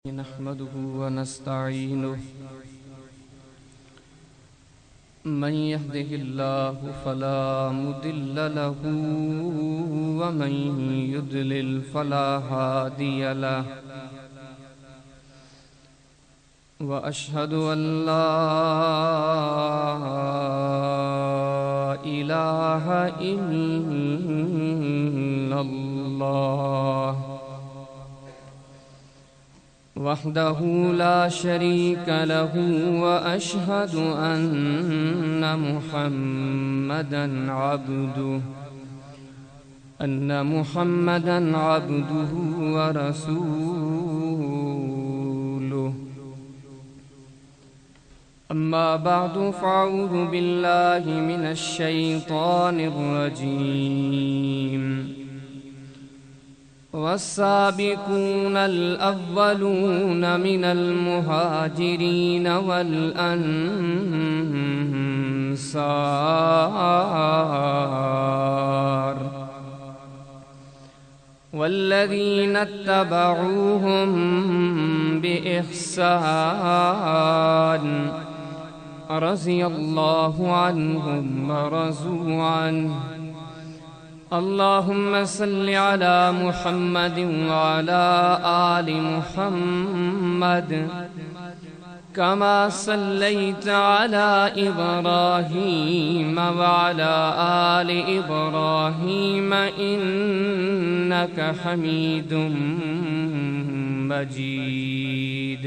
نحمده ونستعينه من يهده الله فلا مضل له ومن يضلل فلا هادي له وأشهد أن لا إله إلا الله وحده لا شريك له وأشهد أن محمدا عبده ورسوله أما بعد فأعوذ بالله من الشيطان الرجيم والسابقون الأولون من المهاجرين والأنصار والذين اتبعوهم بإحسان رضي الله عنهم ورضوا عنه اللهم صل على محمد وعلى آل محمد كما صليت على إبراهيم وعلى آل إبراهيم إنك حميد مجيد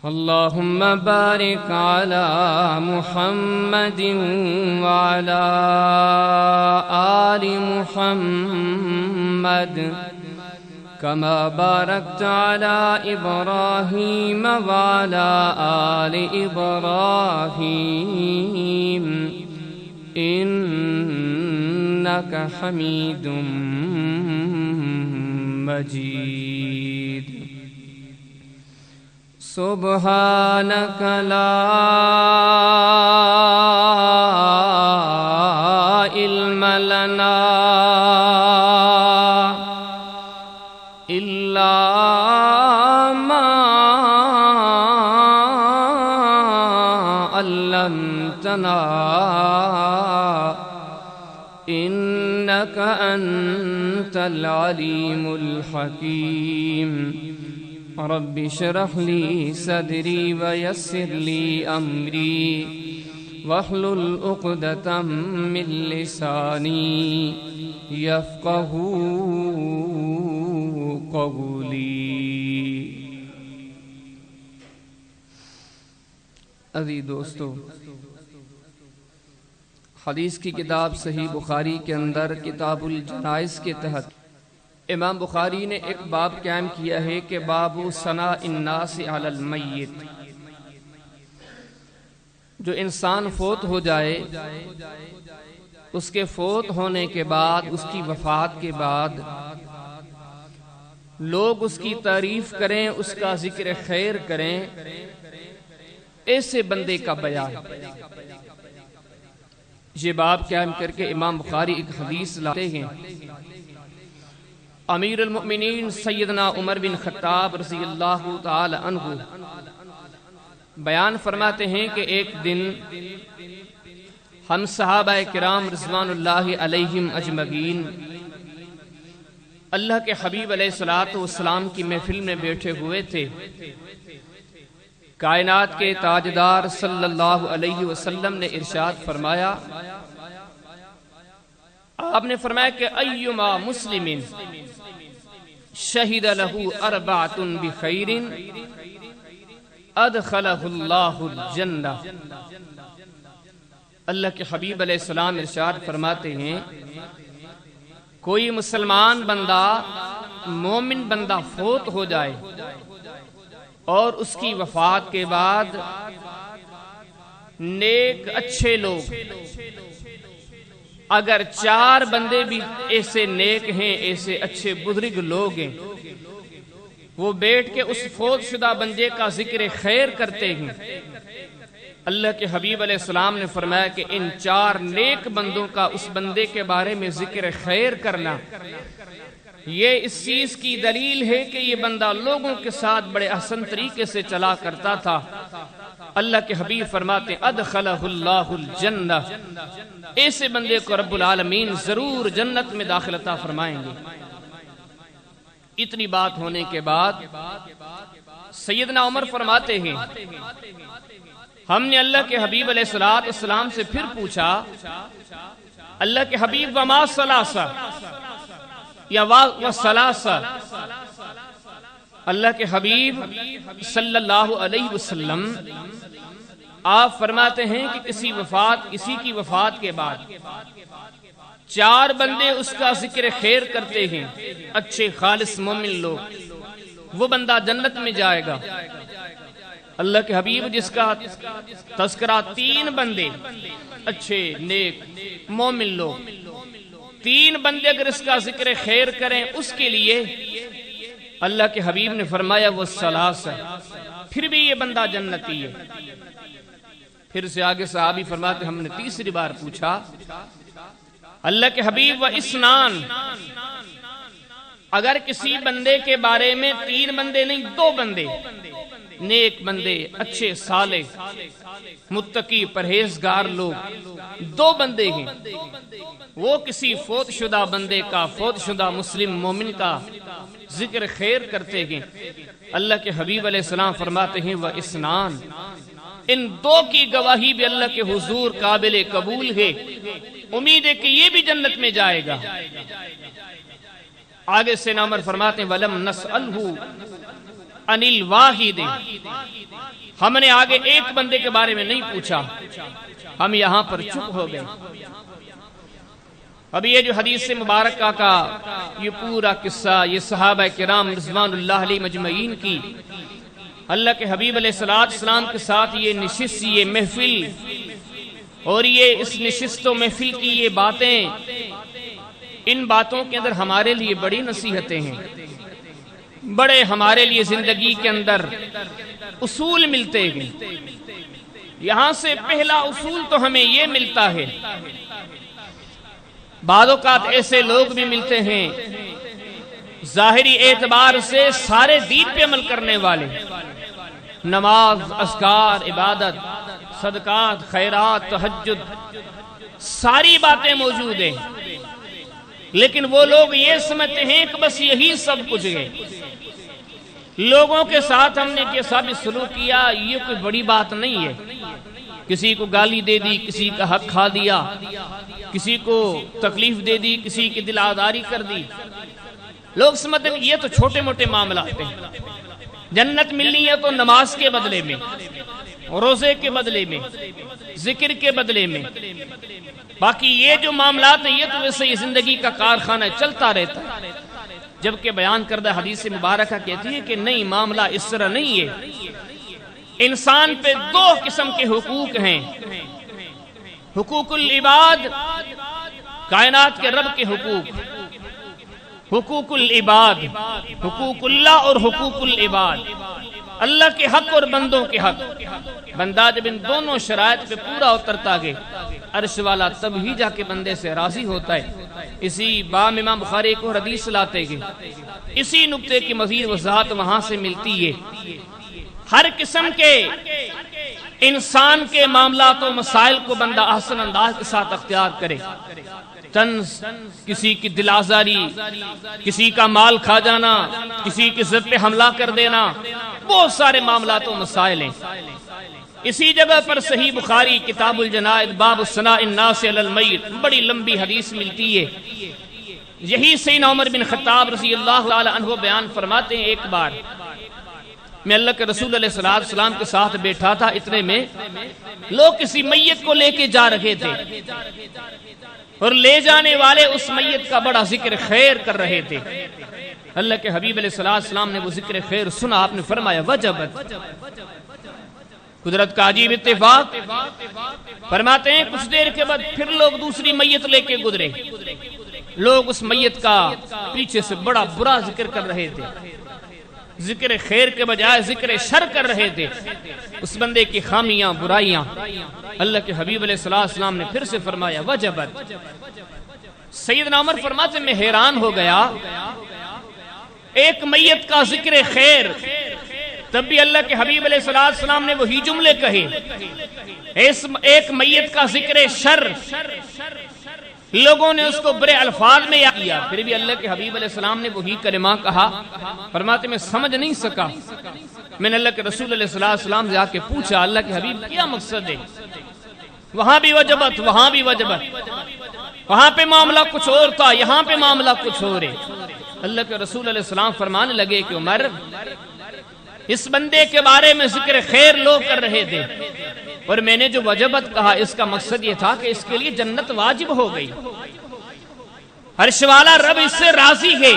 اللهم بارك على محمد وعلى آل محمد كما باركت على إبراهيم وعلى آل إبراهيم إنك حميد مجيد سبحانك لا علم لنا إلا ما علمتنا إنك أنت العليم الحكيم رب اشرح لي صدري ويسر لي أمري واحلل عقدة من لساني يفقهوا قولي۔ عزیز دوستو، حدیث کی کتاب صحیح بخاری کے اندر کتاب الجنائز کے تحت امام بخاری نے ایک باب قائم کیا ہے کہ باب ثناء الناس علی المیت۔ جو انسان فوت ہو جائے، اس کے فوت ہونے کے بعد، اس کی وفات کے بعد لوگ اس کی تعریف کریں، اس کا ذکر خیر کریں، ایسے بندے کا بیان۔ یہ باب قائم کر کے امام بخاری ایک حدیث لاتے ہیں۔ امیر المؤمنین سیدنا عمر بن خطاب رضی اللہ تعالی عنہ بیان فرماتے ہیں کہ ایک دن ہم صحابہ کرام رضوان اللہ علیہم اجمعین اللہ کے حبیب علیہ السلام کی محفل میں بیٹھے ہوئے تھے۔ کائنات کے تاجدار صلی اللہ علیہ وسلم نے ارشاد فرمایا، آپ نے فرمایا کہ ایما مسلم شہد لہ اربعۃ بخیر ادخلہ اللہ الجنہ۔ اللہ کے حبیب علیہ السلام ارشاد فرماتے ہیں، کوئی مسلمان بندہ، مومن بندہ فوت ہو جائے اور اس کی وفات کے بعد نیک اچھے لوگ، اگر 4 بندے بھی ایسے نیک ہیں، ایسے اچھے بزرگ لوگ ہیں، وہ بیٹھ کے اس فوت شدہ بندے کا ذکر خیر کرتے ہیں، اللہ کے حبیب علیہ السلام نے فرمایا کہ ان 4 نیک بندوں کا اس بندے کے بارے میں ذکر خیر کرنا یہ اس چیز کی دلیل ہے کہ یہ بندہ لوگوں کے ساتھ بڑے احسن طریقے سے چلا کرتا تھا۔ اللہ کے حبیب فرماتے ادخلہ اللہ الجنہ، ایسے بندے کو رب العالمین ضرور جنت میں داخل عطا فرمائیں گے۔ اتنی بات ہونے کے بعد سیدنا عمر فرماتے ہیں ہم نے اللہ کے حبیب علیہ السلام سے پھر پوچھا اللہ کے حبیب وما ثلاثہ یا وثلاثہ، اللہ کے حبیب صلی اللہ علیہ وسلم آپ فرماتے ہیں کہ کسی کی وفات کے بعد 4 بندے اس کا ذکر خیر کرتے ہیں، اچھے خالص مومن لوگ، وہ بندہ جنت میں جائے گا۔ اللہ کے حبیب جس کا تذکرہ 3 بندے اچھے نیک مومن لوگ، 3 بندے اگر اس کا ذکر خیر کریں اس کے لیے اللہ کے حبیب نے فرمایا وہ ثلاثہ، پھر بھی یہ بندہ جنتی ہے۔ پھر سے آگے صحابی فرماتے ہم نے تیسری بار پوچھا اللہ کے حبیب و اسنان، اگر کسی بندے کے بارے میں 3 بندے نہیں 2 بندے نیک بندے اچھے صالح متقی پرہیزگار لوگ 2 بندے ہیں، وہ کسی فوت شدہ بندے کا، فوت شدہ مسلم مومن کا ذکر خیر کرتے ہیں، اللہ کے حبیب علیہ السلام فرماتے ہیں وہ اسنان، ان 2 کی گواہی بھی اللہ کے حضور قابل قبول ہے، امید ہے کہ یہ بھی جنت میں جائے گا۔ آگے سے عمر فرماتے ہیں وَلَمْ نَسْأَلْهُ عَنِ الْوَاحِدِ، ہم نے آگے ایک بندے کے بارے میں نہیں پوچھا، ہم یہاں پر چپ ہو گئے۔ اب یہ جو حدیث مبارکہ کا یہ پورا قصہ، یہ صحابہ کرام رضوان اللہ علیہ مجمعین کی اللہ کے حبیب علیہ السلام کے ساتھ یہ نشست، یہ محفل، اور یہ اس نشست و محفل کی یہ باتیں، ان باتوں کے اندر ہمارے لیے بڑی نصیحتیں ہیں، بڑے ہمارے لیے زندگی کے اندر اصول ملتے ہیں۔ یہاں سے پہلا اصول تو ہمیں یہ ملتا ہے، بعض اوقات ایسے لوگ بھی ملتے ہیں ظاہری اعتبار سے سارے دین پہ عمل کرنے والے، نماز، اذکار، عبادت، صدقات، خیرات، تہجد، ساری باتیں موجود ہیں، لیکن وہ لوگ یہ سمجھتے ہیں کہ بس یہی سب کچھ ہے، لوگوں کے ساتھ ہم نے جیسا بھی سلوک کیا یہ کوئی بڑی بات نہیں ہے، کسی کو گالی دے دی، کسی کا حق کھا دیا، کسی کو تکلیف دے دی، کسی کی دل آزاری کر دی، لوگ سمجھتے ہیں یہ تو چھوٹے موٹے معاملات ہیں، جنت ملنی ہے تو نماز کے بدلے میں، روزے کے بدلے میں، ذکر کے بدلے میں، باقی یہ جو معاملات ہیں یہ تو ویسے ہی زندگی کا کارخانہ چلتا رہتا ہے۔ جبکہ بیان کردہ حدیث مبارکہ کہتی ہے کہ نہیں، معاملہ اس طرح نہیں ہے، انسان پہ 2 قسم کے حقوق ہیں، حقوق العباد، کائنات کے رب کے حقوق، حقوق العباد، حقوق اللہ اور حقوق العباد، اللہ کے حق اور بندوں کے حق۔ بندہ جب ان دونوں شرائط پہ پورا اترتا گئے عرش والا تب ہی جا کے بندے سے راضی ہوتا ہے۔ اسی باب امام بخاری کو حدیث لاتے گئے، اسی نقطے کی مزید وضاحت وہاں سے ملتی ہے۔ ہر قسم کے انسان کے معاملات و مسائل کو بندہ احسن انداز کے ساتھ اختیار کرے، طنز، کسی کی دل آزاری، کسی کا مال کھا جانا، کسی کی عزت پہ حملہ کر دینا، بہت سارے معاملات و مسائل ہیں۔ اسی جگہ پر صحیح بخاری کتاب الجنائز باب ثناء الناس علی المیت بڑی لمبی حدیث ملتی ہے۔ یہی سیدنا عمر بن خطاب رضی اللہ تعالی عنہ بیان فرماتے ہیں، ایک بار میں اللہ کے رسول علیہ السلام کے ساتھ بیٹھا تھا، اتنے میں لوگ کسی میت کو لے کے جا رہے تھے اور لے جانے والے اس میت کا بڑا ذکر خیر کر رہے تھے۔ اللہ کے حبیب علیہ السلام نے وہ ذکر خیر سنا، آپ نے فرمایا وجبت، قدرت کا عجیب اتفاق، فرماتے ہیں کچھ دیر کے بعد پھر لوگ دوسری میت لے کے گزرے، لوگ اس میت کا پیچھے سے بڑا برا ذکر کر رہے تھے، ذکر خیر کے بجائے ذکر شر کر رہے تھے، اس بندے کی خامیاں برائیاں۔ اللہ کے حبیب علیہ السلام نے پھر سے فرمایا وجبت۔ سیدنا عمر فرماتے میں حیران ہو گیا ایک میت کا ذکر خیر، تب بھی اللہ کے حبیب علیہ السلام نے وہی جملے کہے۔ ایک میت کا ذکر شر، لوگوں نے اس کو برے الفاظ میں یاد کیا، پھر بھی اللہ کے حبیب علیہ السلام نے وہی کلمہ کہا۔ فرماتے میں سمجھ نہیں سکا، میں نے اللہ کے رسول علیہ السلام سے آ کے پوچھا اللہ کے حبیب کیا مقصد ہے؟ وہاں بھی وجبت، وہاں بھی وجبت، وہاں پہ معاملہ کچھ اور تھا، یہاں پہ معاملہ کچھ اور ہے۔ اللہ کے رسول علیہ السلام فرمانے لگے کہ عمر، اس بندے کے بارے میں ذکر خیر لوگ کر رہے تھے، اور میں نے جو وجبت کہا اس کا مقصد یہ تھا کہ اس کے لیے جنت واجب ہو گئی۔ عرش والا رب اس سے راضی ہے،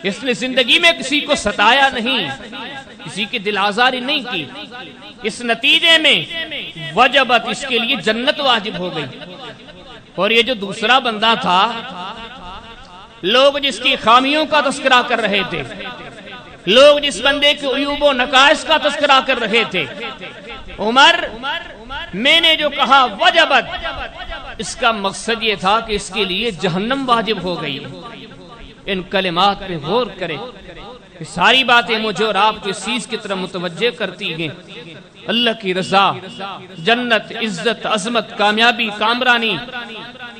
اس نے زندگی میں کسی کو ستایا نہیں، کسی کی دل آزاری نہیں کی، اس نتیجے میں وجبت اس کے لیے جنت واجب ہو گئی۔ اور یہ جو دوسرا بندہ تھا، لوگ جس کی خامیوں کا تذکرہ کر رہے تھے، لوگ جس بندے کے عیوب و نقائص کا تذکرہ کر رہے تھے، عمر میں نے جو کہا وجبت، اس کا مقصد یہ تھا کہ اس کے لیے جہنم واجب ہو گئی۔ ان کلمات پہ غور کرے، یہ ساری باتیں مجھے اور آپ کو اس چیز کی طرف متوجہ کرتی ہیں۔ اللہ کی رضا، جنت، عزت، عظمت، کامیابی، کامرانی،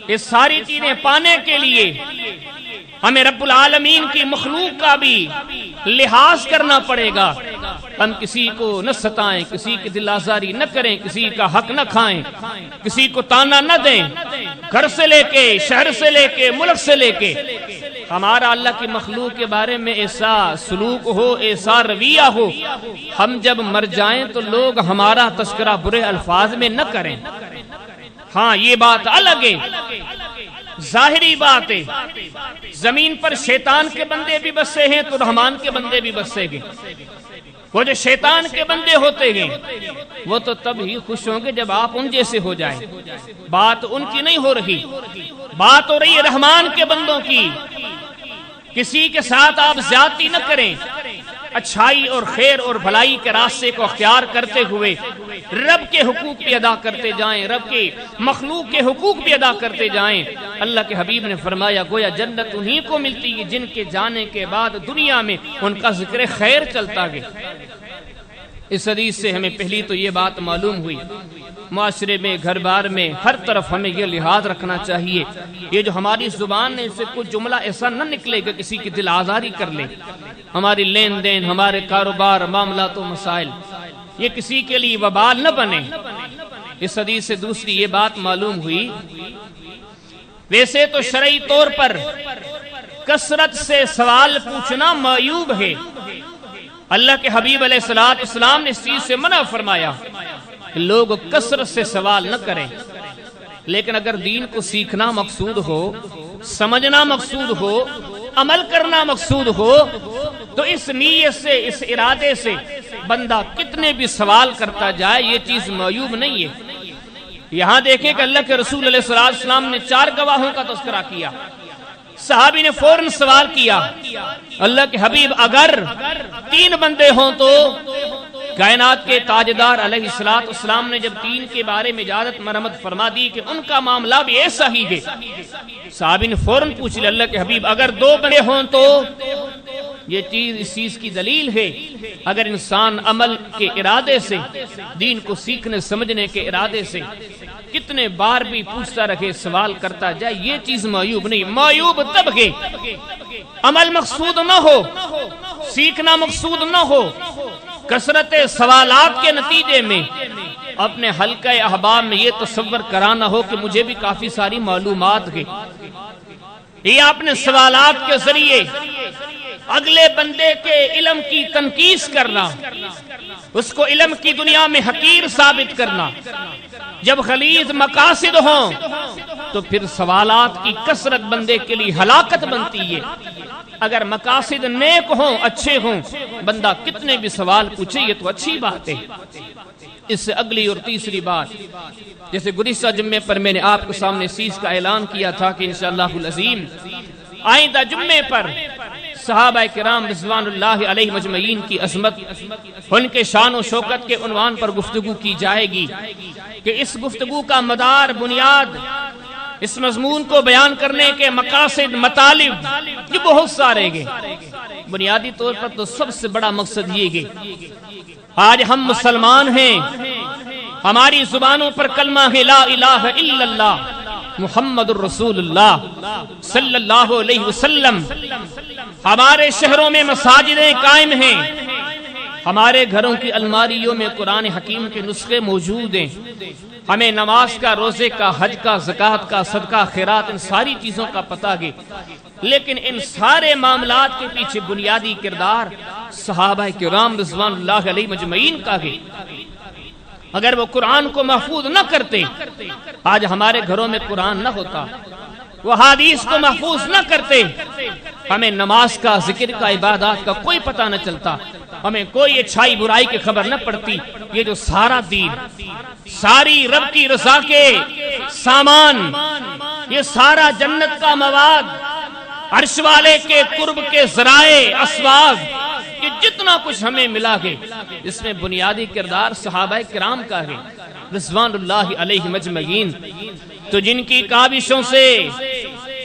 یہ ساری چیزیں پانے کے لیے ہمیں رب العالمین کی مخلوق کا بھی لحاظ کرنا پڑے گا۔ ہم کسی کو نہ ستائیں، کسی کی دل آزاری نہ کریں، کسی کا حق نہ کھائیں، کسی کو تانا نہ دیں، گھر سے لے کے، شہر سے لے کے، ملک سے لے کے۔ ہمارا اللہ کی مخلوق کے بارے میں ایسا سلوک ہو، ایسا رویہ ہو، ہم جب مر جائیں تو لوگ ہمارا تذکرہ برے الفاظ میں نہ کریں۔ ہاں یہ بات الگ ہے، ظاہری بات ہے، زمین پر شیطان کے بندے بھی بسے ہیں تو رحمان کے بندے بھی بسے گے۔ وہ جو شیطان کے بندے ہوتے ہیں وہ تو تب ہی خوش ہوں گے جب آپ ان جیسے ہو جائیں۔ بات ان کی نہیں ہو رہی، بات ہو رہی ہے رحمان کے بندوں کی۔ کسی کے ساتھ آپ زیادتی نہ کریں، اچھائی اور خیر اور بھلائی کے راستے کو اختیار کرتے ہوئے رب کے حقوق بھی ادا کرتے جائیں، رب کے مخلوق کے حقوق بھی ادا کرتے جائیں۔ اللہ کے حبیب نے فرمایا گویا جنت انہی کو ملتی ہے جن کے جانے کے بعد دنیا میں ان کا ذکر خیر چلتا گیا۔ اس حدیث سے ہمیں پہلی تو یہ بات معلوم ہوئی، معاشرے میں، گھر بار میں، ہر طرف ہمیں یہ لحاظ رکھنا چاہیے، یہ جو ہماری زبان نے سے کچھ جملہ ایسا نہ نکلے کہ کسی کی دل آزاری کر لے۔ ہماری لین دین، ہمارے کاروبار، معاملات و مسائل، یہ کسی کے لیے وبال نہ بنے۔ اس حدیث سے دوسری یہ بات معلوم ہوئی، ویسے تو شرعی طور پر کثرت سے سوال پوچھنا معیوب ہے، اللہ کے حبیب علیہ السلام نے اس چیز سے منع فرمایا کہ لوگ کثرت سے سوال نہ کریں۔ لیکن اگر دین کو سیکھنا مقصود ہو، سمجھنا مقصود ہو، عمل کرنا مقصود ہو، تو اس نیت سے، اس ارادے سے بندہ کتنے بھی سوال کرتا جائے یہ چیز معیوب نہیں ہے۔ یہاں دیکھیں کہ اللہ کے رسول علیہ السلام نے 4 گواہوں کا تذکرہ کیا۔ صحابی نے فوراً سوال کیا، اللہ کے حبیب اگر 3 بندے ہوں تو؟ کائنات کے تاجدار علیہ السلام نے جب 3 کے بارے میں اجازت مرحمت فرما دی کہ ان کا معاملہ بھی ایسا ہی ہے، صحابی نے فوراً پوچھ لیا اللہ کے حبیب اگر 2 بندے ہوں تو؟ یہ چیز اس چیز کی دلیل ہے، اگر انسان عمل کے ارادے سے، دین کو سیکھنے سمجھنے کے ارادے سے کتنے بار بھی پوچھتا رہے، سوال کرتا جائے، یہ چیز معیوب نہیں۔ معیوب تب ہے عمل مقصود نہ ہو، سیکھنا مقصود نہ ہو، کثرت سوالات کے نتیجے میں اپنے حلقہ احباب میں یہ تصور کرانا ہو کہ مجھے بھی کافی ساری معلومات ہے۔ یہ اپنے سوالات کے ذریعے اگلے بندے کے علم کی تنقیص کرنا، اس کو علم کی دنیا میں حقیر ثابت کرنا۔ جب غلیظ مقاصد ہوں تو پھر سوالات کی کثرت بندے کے لیے ہلاکت بنتی ہے۔ اگر مقاصد نیک ہوں، اچھے ہوں، بندہ کتنے بھی سوال پوچھے یہ تو اچھی بات ہے۔ اس سے اگلی اور تیسری بات، جیسے گزشتہ جمعے پر میں نے آپ کو سامنے اس چیز کا اعلان کیا تھا کہ انشاءاللہ العظیم آئندہ جمعے پر صحابہ کرام رضوان اللہ علیہ مجمعین کی عظمت، ان کے شان و شوکت کے عنوان پر گفتگو کی جائے گی کہ اس گفتگو کا مدار، بنیاد، اس مضمون کو بیان کرنے کے مقاصد، مطالب یہ بہت سارے ہیں، بنیادی طور پر تو سب سے بڑا مقصد یہ ہے آج ہم مسلمان ہیں، ہماری زبانوں پر کلمہ ہے لا الہ الا اللہ محمد الرسول اللہ صلی اللہ علیہ وسلم، ہمارے شہروں میں مساجدیں قائم ہیں، ہمارے گھروں کی الماریوں میں قرآن حکیم کے نسخے موجود ہیں، ہمیں نماز کا، روزے کا، حج کا، زکوٰۃ کا، صدقہ خیرات، ان ساری چیزوں کا پتہ ہے، لیکن ان سارے معاملات کے پیچھے بنیادی کردار صحابہ کرام رضوان اللہ علیہ مجمعین کا ہے۔ اگر وہ قرآن کو محفوظ نہ کرتے، آج ہمارے گھروں میں قرآن نہ ہوتا، وہ حدیث کو محفوظ نہ کرتے، ہمیں نماز کا، ذکر کا، عبادات کا کوئی پتہ نہ چلتا، ہمیں کوئی اچھائی برائی کی خبر نہ پڑتی۔ یہ جو سارا دین، ساری رب کی رضا کے سامان، یہ سارا جنت کا مواد، عرش والے کے قرب کے ذرائع، اسباب، یہ جتنا کچھ ہمیں ملا ہے، اس میں بنیادی کردار صحابہ کرام کا ہے رضوان اللہ علیہ مجمعین۔ تو جن کی کاوشوں سے،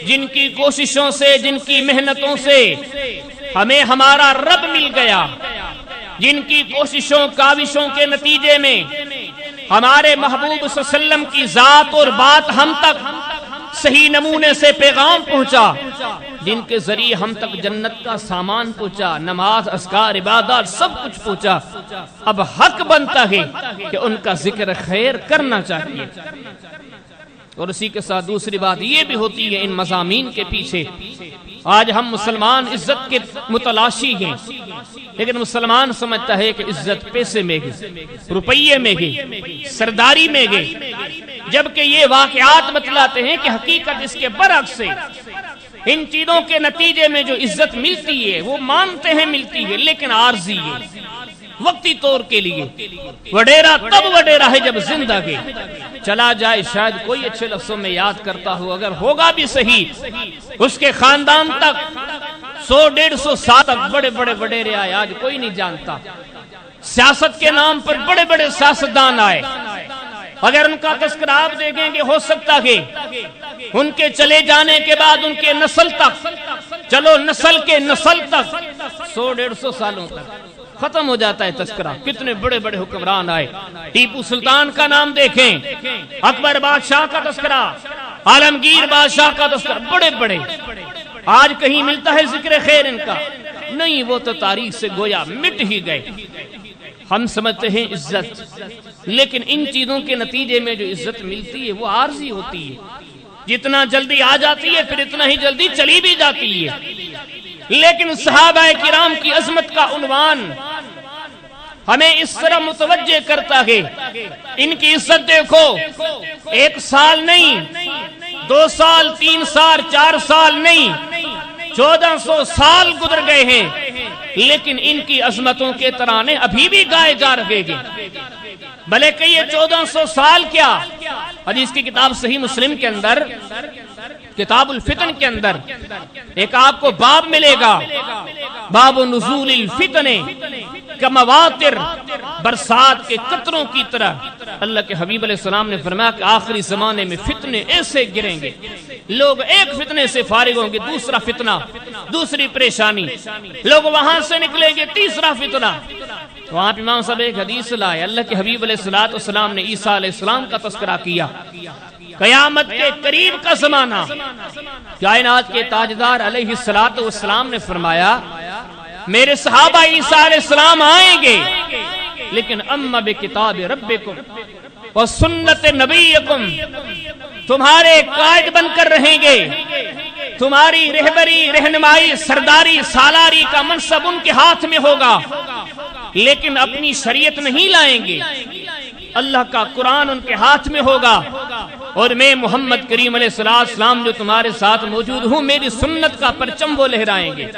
جن کی کوششوں سے، جن کی محنتوں سے ہمیں ہمارا رب مل گیا، جن کی کوششوں کاوشوں کے نتیجے میں ہمارے محبوب صلی اللہ علیہ وسلم کی ذات اور بات ہم تک صحیح نمونے سے پیغام پہنچا، جن کے ذریعے ہم تک جنت کا سامان پہنچا، نماز، اذکار، عبادات سب کچھ پہنچا، اب حق بنتا ہے کہ ان کا ذکر خیر کرنا چاہیے۔ اور اسی کے ساتھ دوسری بات یہ بھی ہوتی ہے، ان مضامین کے پیچھے آج ہم مسلمان عزت کے متلاشی ہیں، لیکن مسلمان سمجھتا ہے کہ عزت پیسے میں ہے، روپیے میں ہے، سرداری میں ہے، جبکہ یہ واقعات بتلاتے ہیں کہ حقیقت اس کے برعکس ہے۔ ان چیزوں کے نتیجے میں جو عزت ملتی ہے وہ مانتے ہیں ملتی ہے، لیکن عارضی ہے، وقتی طور کے لیے۔ وڈیرا تب وڈیرا ہے جب زندہ ہے، چلا جائے شاید کوئی اچھے لفظوں میں یاد کرتا ہو، اگر ہوگا بھی صحیح، اس کے خاندان تک 100-150 سال تک بڑے بڑے وڈیرے آئے، آج کوئی نہیں جانتا۔ سیاست کے نام پر بڑے بڑے سیاستدان آئے، اگر ان کا تذکرہ آپ دیکھیں گے ہو سکتا ہے ان کے چلے جانے کے بعد ان کے نسل تک، چلو نسل کے نسل تک 100-150 سالوں تک ختم ہو جاتا ہے تذکرہ۔ کتنے بڑے بڑے حکمران آئے، ٹیپو سلطان کا نام دیکھیں، اکبر بادشاہ کا تذکرہ، عالمگیر بادشاہ کا تذکرہ، بڑے بڑے۔ آج کہیں ملتا ہے ذکر خیر ان کا؟ نہیں، وہ تو تاریخ سے گویا مٹ ہی گئے۔ ہم سمجھتے ہیں عزت، لیکن ان چیزوں کے نتیجے میں جو عزت ملتی ہے وہ عارضی ہوتی ہے، جتنا جلدی آ جاتی ہے پھر اتنا ہی جلدی چلی بھی جاتی ہے۔ لیکن صحابہ کرام کی عظمت کا عنوان ہمیں اس طرح متوجہ کرتا ہے، ان کی عزت دیکھو، 1 سال نہیں، 2 سال، 3 سال، 4 سال نہیں، 1400 سال گزر گئے ہیں، لیکن ان کی عظمتوں کے ترانے ابھی بھی گائے جا رہے ہیں۔ بھلے کہ یہ 1400 سال کیا، حدیث کی کتاب صحیح مسلم کے اندر کتاب الفتن کے اندر ایک آپ کو باب ملے گا، باب نزول الفتن کمواتر، برسات کے قطروں کی طرح۔ اللہ کے حبیب علیہ السلام نے فرمایا کہ آخری زمانے میں فتنے ایسے گریں گے، لوگ ایک فتنے سے فارغ ہوں گے، دوسرا فتنہ، دوسری پریشانی، لوگ وہاں سے نکلیں گے، تیسرا فتنہ۔ وہاں پہ امام صاحب ایک حدیث لائے، اللہ کے حبیب علیہ السلام نے عیسیٰ علیہ السلام کا تذکرہ کیا، قیامت کے قریب کا زمانہ، کائنات کے تاجدار علیہ السلام نے فرمایا میرے صحابہ عیسیٰ علیہ السلام آئیں گے، لیکن اما بکتاب ربکم و سنت نبیکم، تمہارے قائد بن کر رہیں گے، تمہاری رہبری، رہنمائی، سرداری، سالاری کا منصب ان کے ہاتھ میں ہوگا، لیکن اپنی شریعت نہیں لائیں گے، اللہ کا قرآن ان کے ہاتھ میں ہوگا، اور میں محمد کریم علیہ السلام جو تمہارے ساتھ موجود ہوں، میری سنت کا پرچم وہ لہرائیں گے۔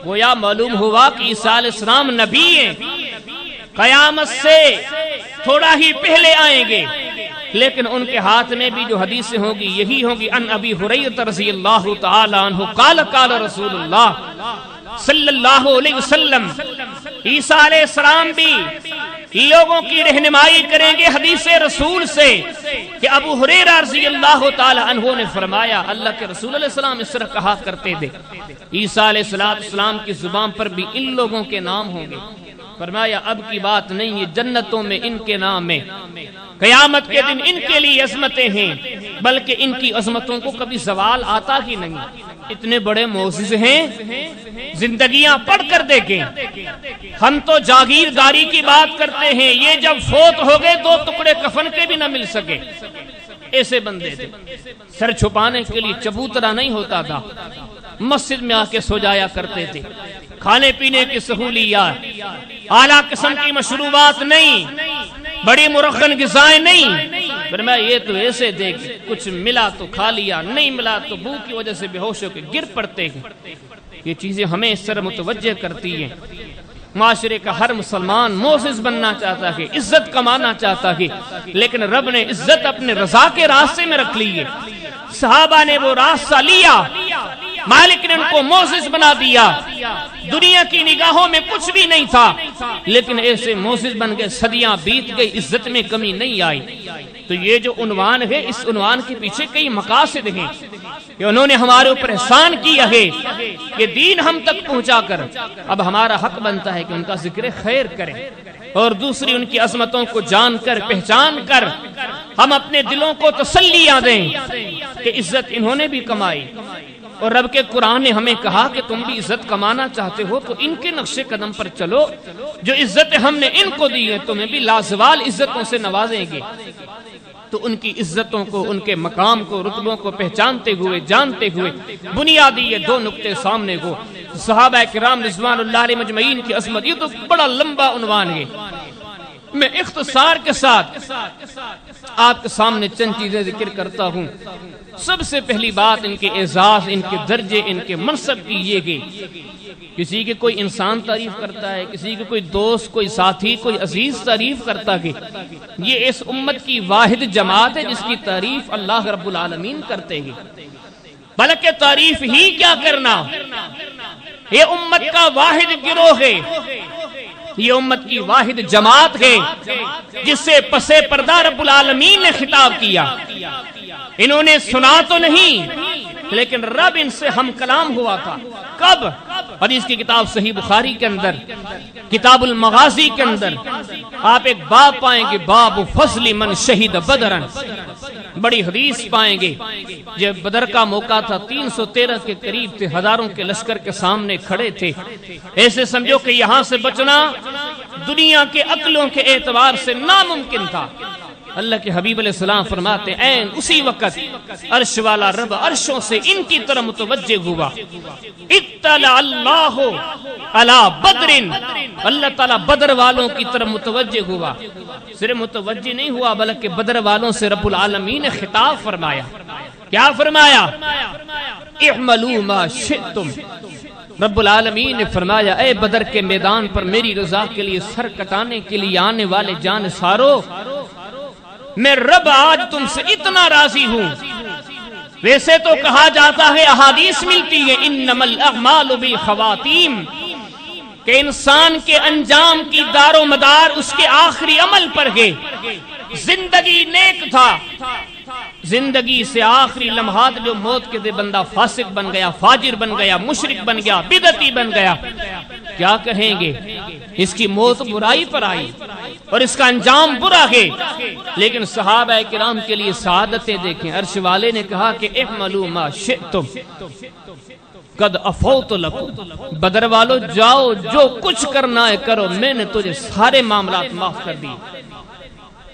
گویا معلوم ہوا کہ عیسیٰ علیہ السلام نبی ہیں، قیامت سے تھوڑا ہی پہلے آئیں گے، لیکن ان کے ہاتھ میں بھی جو حدیثیں ہوں گی یہی ہوں گی۔ ان ابی ہریرہ رضی اللہ تعالی عنہ قال قال رسول اللہ صلی اللہ علیہ وسلم، عیسیٰ علیہ السلام بھی لوگوں کی رہنمائی کریں گے حدیث رسول سے کہ ابو ہریرہ رضی اللہ تعالی عنہ نے فرمایا اللہ کے رسول علیہ السلام اس طرح کہا کرتے تھے عیسیٰ علیہ السلام کی زبان پر بھی ان لوگوں کے نام ہوں گے. فرمایا اب کی بات نہیں ہے، جنتوں میں ان کے نام ہے، قیامت کے دن ان کے لیے عظمتیں ہیں، بلکہ ان کی عظمتوں کو کبھی زوال آتا ہی نہیں. اتنے بڑے معجزے ہیں، زندگیاں پڑھ کر دیکھیں. ہم تو جاگیرداری کی بات کرتے ہیں، یہ جب فوت ہو گئے 2 ٹکڑے کفن کے بھی نہ مل سکے. ایسے بندے تھے، سر چھپانے کے لیے چبوترا نہیں ہوتا تھا، مسجد میں آ کے سو جایا کرتے تھے. کھانے پینے کی سہولیات، اعلیٰ قسم کی مشروبات نہیں، بڑی مرغن غذائیں نہیں. فرمایا یہ تو ایسے دیکھ، کچھ ملا تو کھا لیا، نہیں ملا تو بھوک کی وجہ سے بے ہوش ہو کے گر پڑتے ہیں. یہ چیزیں ہمیں اس طرح متوجہ کرتی ہیں. معاشرے کا ہر مسلمان معزز بننا چاہتا ہے، عزت کمانا چاہتا ہے، لیکن رب نے عزت اپنے رضا کے راستے میں رکھ لی ہے. صحابہ نے وہ راستہ لیا، مالک نے ان کو معزز بنا دیا. دنیا کی نگاہوں میں کچھ بھی نہیں تھا، لیکن ایسے معزز بن گئے، صدیاں بیت گئی، عزت میں کمی نہیں آئی. تو یہ جو عنوان ہے، اس عنوان کے پیچھے کئی مقاصد ہیں کہ انہوں نے ہمارے اوپر احسان کیا ہے کہ دین ہم تک پہنچا کر اب ہمارا حق بنتا ہے کہ ان کا ذکر خیر کریں، اور دوسری ان کی عظمتوں کو جان کر پہچان کر ہم اپنے دلوں کو تسلیاں دیں کہ عزت انہوں نے بھی کمائی. اور رب کے قرآن نے ہمیں کہا کہ تم بھی عزت کمانا چاہتے ہو تو ان کے نقش قدم پر چلو. جو عزت ہم نے ان کو دی ہے تمہیں بھی لازوال عزتوں سے نوازیں گے. تو ان کی عزتوں کو، ان کے مقام کو، رتبوں کو پہچانتے ہوئے، جانتے ہوئے بنیادی یہ 2 نقطے سامنے کو. صحابہ کرام رضوان اللہ علیہ مجمعین کی عظمت، یہ تو بڑا لمبا عنوان ہے. میں اختصار کے ساتھ آپ کے سامنے چند چیزیں ذکر کرتا ہوں. سب سے پہلی بات ان کے اعزاز، ان کے درجے، ان کے منصب کی یہ کہ کسی کے کوئی انسان تعریف کرتا ہے، کسی کے کوئی دوست، کوئی ساتھی، کوئی عزیز تعریف کرتا ہے، یہ اس امت کی واحد جماعت ہے جس کی تعریف اللہ رب العالمین کرتے ہیں. بلکہ تعریف ہی کیا کرنا، یہ امت کا واحد گروہ ہے، یہ امت کی واحد جماعت ہے جس سے پسے پردہ رب العالمین نے خطاب کیا. انہوں نے سنا تو نہیں، لیکن رب ان سے ہم کلام ہوا تھا. کب؟ حدیث کی کتاب صحیح بخاری کے اندر، کتاب المغازی کے اندر آپ ایک باب پائیں گے، باب فضل من شہید بدرن. بڑی حدیث پائیں گے. جب بدر کا موقع تھا، 313 کے قریب تھے، ہزاروں کے لشکر کے سامنے کھڑے تھے. ایسے سمجھو کہ یہاں سے بچنا دنیا کے عقلوں کے اعتبار سے ناممکن تھا. اللہ کے حبیب علیہ السلام فرماتے ہیں اسی وقت عرش والا رب عرشوں سے ان کی طرف متوجہ ہوا. اطلع اللہ علی بدر، اللہ تعالیٰ بدر والوں کی طرف متوجہ ہوا. صرف متوجہ نہیں ہوا بلکہ بدر والوں سے رب العالمین نے خطاب فرمایا. کیا فرمایا؟ اعملوا ما شئتم. رب العالمین نے فرمایا اے بدر کے میدان پر میری رضا کے لیے سر کٹانے کے لیے آنے والے جان سارو، میں رب آج تم سے اتنا راضی ہوں. ویسے تو کہا جاتا ہے، احادیث ملتی ہے، انما الاعمال بالخواتیم، کہ انسان کے انجام کی دار و مدار اس کے آخری عمل پر ہے. زندگی نیک تھا، زندگی سے آخری لمحات جو موت کے دے بندہ فاسق بن گیا، فاجر بن گیا، مشرک بن گیا، بدعتی بن گیا، کیا کہیں گے؟ اس کی موت برائی پر آئی اور اس کا انجام برا ہے. لیکن صحابہ کرام کے لیے سعادتیں دیکھیں. عرش والے نے کہا کہ اعملوا ما شئتم قد عفوت لکم. بدر والو جاؤ، جو کچھ کرنا ہے کرو، میں نے تجھے سارے معاملات معاف کر دی.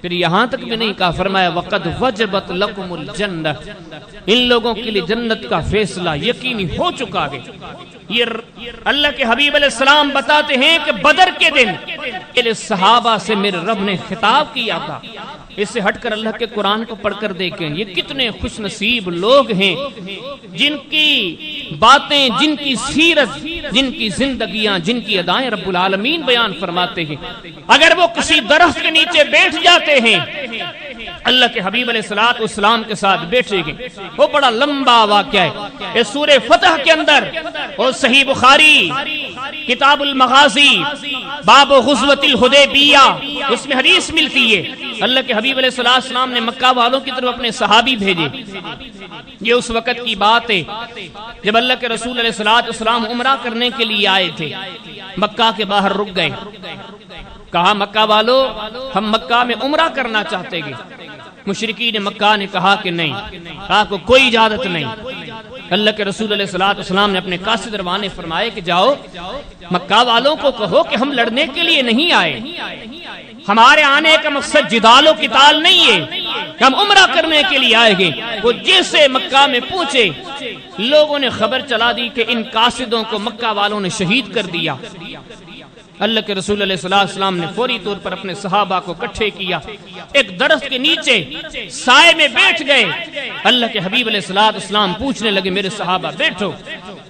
پھر یہاں تک بھی نہیں کہا، فرمایا وقد وجبت لکم الجنہ، ان لوگوں کے لیے جنت کا فیصلہ یقینی ہو چکا ہے. یہ اللہ کے حبیب علیہ السلام بتاتے ہیں کہ بدر کے دن صحابہ سے میرے رب نے خطاب کیا تھا. اس سے ہٹ کر اللہ کے قرآن کو پڑھ کر دیکھیں، یہ کتنے خوش نصیب لوگ ہیں جن کی باتیں، جن کی سیرت، جن کی زندگیاں، جن کی ادائیں رب العالمین بیان فرماتے ہیں. اگر وہ کسی درخت کے نیچے بیٹھ جاتے ہیں، اللہ کے حبیب علیہ السلام کے ساتھ بیٹھے گے. وہ بڑا لمبا واقعہ ہے. اس سورہ فتح کے اندر اور صحیح بخاری کتاب المغازی باب غزوۃ الحدیبیہ اس میں حدیث ملتی ہے اللہ کے حبیب علیہ السلام نے مکہ والوں کی طرف اپنے صحابی بھیجے. یہ اس وقت کی بات ہے جب اللہ کے رسول علیہ السلام عمرہ کرنے کے لیے آئے تھے. مکہ کے باہر رک گئے, کہا مکہ والو ہم مکہ میں عمرہ کرنا چاہتے ہیں. مشرکین مکہ نے کہا کہ نہیں, کہا کہ کوئی اجازت نہیں. اللہ کے رسول علیہ السلام نے اپنے قاصد روانہ فرمائے کہ جاؤ مکہ والوں کو کہو کہ ہم لڑنے کے لیے نہیں آئے, ہمارے آنے کا مقصد جدال و قتال نہیں ہے, ہم عمرہ کرنے کے لیے آئے گے. وہ جیسے مکہ میں پہنچے لوگوں نے خبر چلا دی کہ ان قاصدوں کو مکہ والوں نے شہید کر دیا. اللہ کے رسول علیہ السلام نے فوری طور پر اپنے صحابہ کو اکٹھے کیا, ایک درخت کے نیچے سائے میں بیٹھ گئے. اللہ کے حبیب علیہ السلام پوچھنے لگے میرے صحابہ بیٹھو,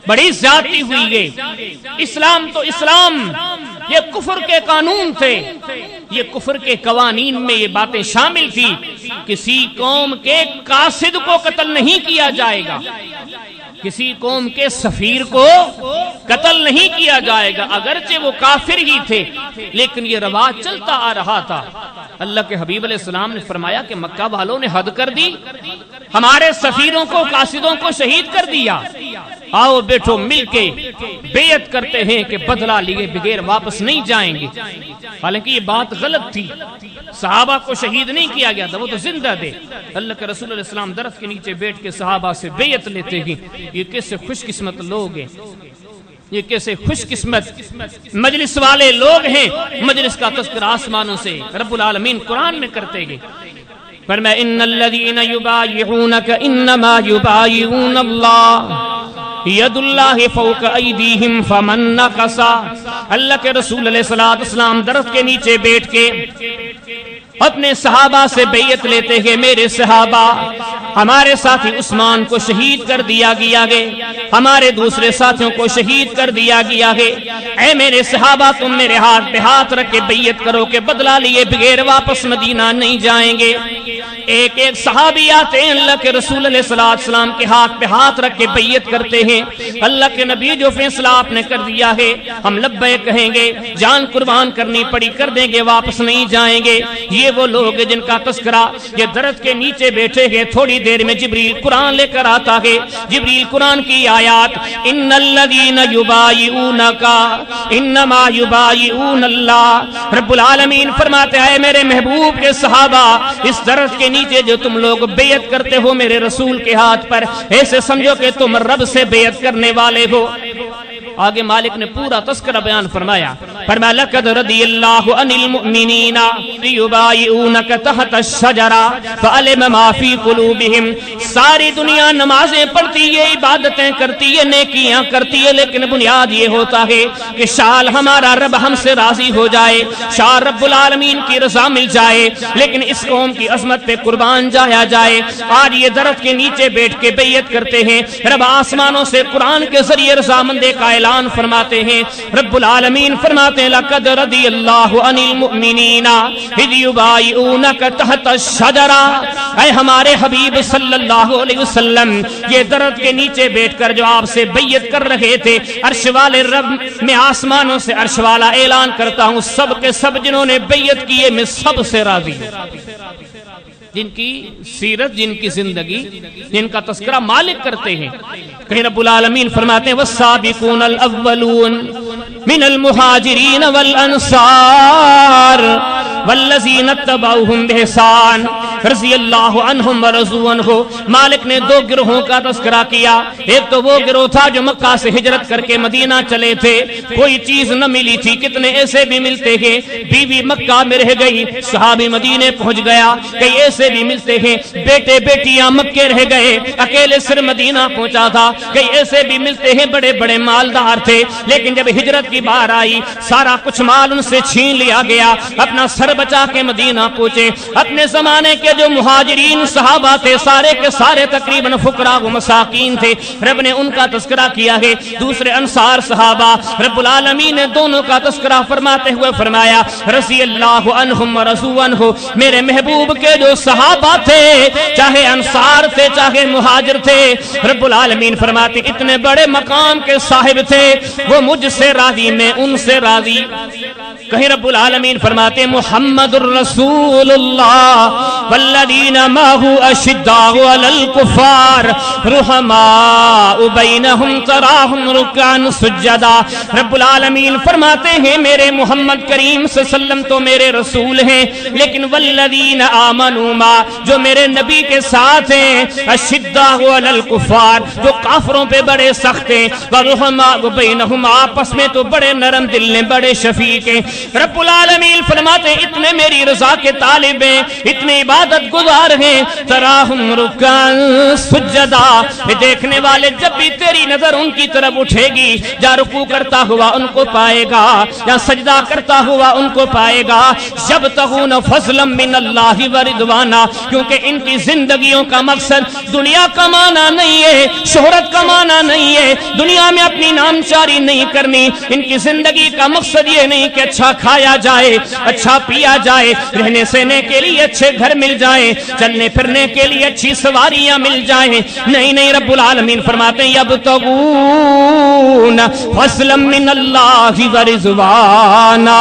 بڑی زیادتی ہوئی ہے, اسلام تو اسلام, یہ کفر کے قانون تھے, یہ کفر کے قوانین میں یہ باتیں شامل تھی, کسی قوم کے قاصد کو قتل نہیں کیا جائے گا, کسی قوم کے سفیر کو قتل نہیں کیا جائے گا, اگرچہ وہ کافر ہی تھے لیکن یہ رواج چلتا آ رہا تھا. اللہ کے حبیب علیہ السلام نے فرمایا کہ مکہ والوں نے حد کر دی, ہمارے سفیروں کو قاصدوں کو شہید کر دیا, آؤ بیٹھو مل کے بیعت کرتے ہیں کہ بدلہ لیے بغیر واپس نہیں جائیں گے. حالانکہ یہ بات غلط تھی, صحابہ کو شہید نہیں کیا گیا تھا, وہ تو زندہ تھے. اللہ کے رسول علیہ السلام درخت کے نیچے بیٹھ کے صحابہ سے بیعت لیتے ہیں. یہ کیسے خوش قسمت لوگ ہیں, یہ کیسے خوش قسمت مجلس والے لوگ ہیں. مجلس کا تذکرہ آسمانوں سے رب العالمین قرآن میں کرتے ہیں. فرمایا ان الذین یبایعونک انما یبایعون اللہ ید اللہ فوق ایدیہم فمن نکثا. اللہ کے رسول علیہ السلام درخت کے نیچے بیٹھ کے اپنے صحابہ سے بیعت لیتے ہیں. میرے صحابہ, ہمارے ساتھی عثمان کو شہید کر دیا گیا ہے, ہمارے دوسرے ساتھیوں کو شہید کر دیا گیا ہے. اے میرے صحابہ تم میرے ہاتھ پہ ہاتھ رکھ کے بیعت کرو کہ بدلہ لیے بغیر واپس مدینہ نہیں جائیں گے. ایک ایک صحابی آتے ہیں, اللہ کے رسول علیہ السلام کے ہاتھ پہ ہاتھ رکھ کے بیعت کرتے ہیں. اللہ کے نبی جو فیصلہ آپ نے کر دیا ہے ہم لبیک کہیں گے, جان قربان کرنی پڑی کر دیں گے, واپس نہیں جائیں گے. یہ وہ لوگ جن کا تذکرہ یہ درخت کے نیچے بیٹھے ہیں. تھوڑی دیر میں جبریل قرآن لے کر آتا ہے. جبریل قرآن کی آیات ان الذین یبایعونک انما یبایعون اللہ. رب العالمین فرماتے ہیں میرے محبوب کے صحابہ, اس درخت کے نیچے جو تم لوگ بیعت کرتے ہو میرے رسول کے ہاتھ پر, ایسے سمجھو کہ تم رب سے بیعت کرنے والے ہو. آگے مالک نے پورا تذکرہ بیان فرمایا. فرمایا لقد رضی اللہ عن المؤمنین یبایعونک تحت الشجرہ فعلم ما فی قلوبہم. ساری دنیا نمازیں پڑھتی ہے, عبادتیں کرتی ہے, نیکیاں کرتی ہے, لیکن بنیاد یہ ہوتا ہے کہ شال ہمارا رب ہم سے راضی ہو جائے, شال رب العالمین کی رضا مل جائے, لیکن اس قوم کی عظمت پہ قربان جایا جائے. آج یہ درخت کے نیچے بیٹھ کے بیعت کرتے ہیں. رب آسمانوں سے قرآن کے ذریعے رضامندی کا اعلان فرماتے ہیں. رب العالمین فرماتے ہیں لقد رضی اللہ عن المؤمنین اذ یبایعونک تحت الشجرہ. اے ہمارے حبیب صلی اللہ علیہ وسلم, یہ درخت کے نیچے بیٹھ کر جو آپ سے بیعت کر رہے تھے, عرش والے رب میں آسمانوں سے عرش والا اعلان کرتا ہوں سب کے سب جنہوں نے بیعت کیے میں سب سے راضی ہوں. جن کی سیرت, جن کی زندگی, جن کا تذکرہ مالک کرتے ہیں. کہیں رب العالمین فرماتے ہیں والسابقون الاولون من المہاجرین والانصار والذین اتبعوہم بإحسان رضی اللہ عنہم ورضوا عنہ. مالک نے دو گروہوں کا تذکرہ کیا. ایک تو وہ گروہ تھا جو مکہ سے ہجرت کر کے مدینہ چلے تھے, کوئی چیز نہ ملی تھی, کتنے ایسے بھی ملتے ہیں بیوی مکہ میں رہ گئی, صحابی مدینے پہنچ گیا. کئی ایسے بھی ملتے ہیں بیٹے بیٹیاں مکے رہ گئے, اکیلے سر مدینہ پہنچا تھا. کئی ایسے بھی ملتے ہیں بڑے بڑے مالدار تھے, لیکن جب ہجرت کی بار آئی سارا کچھ مال ان سے چھین لیا گیا, اپنا سر بچا کے مدینہ پہنچے. اپنے زمانے کے جو مہاجرین صحابہ تھے سارے کے سارے تقریباً فقراء و مساکین تھے, رب نے ان کا تذکرہ کیا ہے. دوسرے انصار صحابہ, رب العالمین نے دونوں کا تذکرہ فرماتے ہوئے فرمایا رضی اللہ عنہم ورضوا عنہ. میرے محبوب کے جو صحابہ تھے, چاہے انصار تھے چاہے مہاجر تھے, رب العالمین فرماتے اتنے بڑے مقام کے صاحب تھے, وہ مجھ سے راضی میں ان سے راضی. کہیں رب العالمین فرماتے ہیں محمد الرسول اللہ والذین معہ اشداء علی الکفار رحماء بینہم تراہم رکعا سجدا. رب العالمین فرماتے ہیں میرے محمد کریم صلی اللہ علیہ وسلم تو میرے رسول ہیں، لیکن والذین آمنوا معہ جو میرے نبی کے ساتھ ہیں اشداء علی الکفار جو کافروں پہ بڑے سخت ہیں، ورحماء بینہم آپس میں تو بڑے نرم دل ہیں، بڑے شفیق ہیں. رب العالمین فرماتے ہیں اتنے میری رضا کے طالب ہیں، اتنے عبادت گزار ہیں، تراہم رکعا سجدا دیکھنے والے جب بھی تیری نظر ان کی طرف اٹھے گی یا رکوع کرتا ہوا ان کو پائے گا یا سجدہ کرتا ہوا ان کو پائے گا. یبتغون فضلا من اللہ ورضوانا کیونکہ ان کی زندگیوں کا مقصد دنیا کمانا نہیں ہے، شہرت کمانا نہیں ہے، دنیا میں اپنی نامچاری نہیں کرنی. ان کی زندگی کا مقصد یہ نہیں کہ اچھا کھایا جائے، اچھا پیا جائے، رہنے سہنے کے لیے اچھے گھر مل جائیں، چلنے پھرنے کے لیے اچھی سواریاں مل جائیں. نہیں نہیں، رب العالمین فرماتے ہیں یبتغون فضلا من اللہ ورضوانا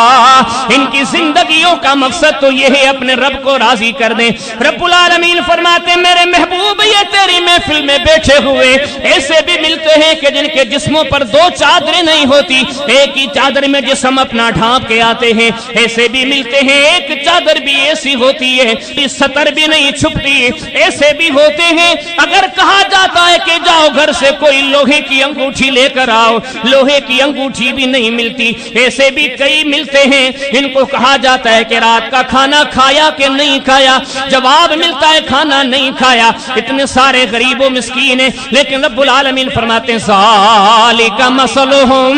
ان کی زندگیوں کا مقصد تو یہ ہے اپنے رب کو راضی کر دیں. رب العالمین فرماتے ہیں میرے محبوب یہ تیری محفل میں بیٹھے ہوئے ایسے بھی ملتے ہیں کہ جن کے جسموں پر دو چادریں نہیں ہوتی، ایک ہی چادر میں جسم اپنا ڈھانپ کے آتے ہیں. ایسے بھی ملتے ہیں ایک چادر بھی ایسی ہوتی ہے سطر بھی نہیں چھپتی. ایسے بھی ہوتے ہیں اگر کہا جاتا ہے کہ جاؤ گھر سے کوئی لوہے کی انگوٹھی لے کر آؤ، لوہے کی انگوٹھی بھی نہیں ملتی. ایسے بھی کئی ملتے ہیں ان کو کہا جاتا ہے کہ رات کا کھانا کھایا کہ نہیں کھایا، جواب ملتا ہے کھانا نہیں کھایا. اتنے سارے غریب و مسکین ہیں، لیکن رب العالمین فرماتے ہیں ذالک مثلہم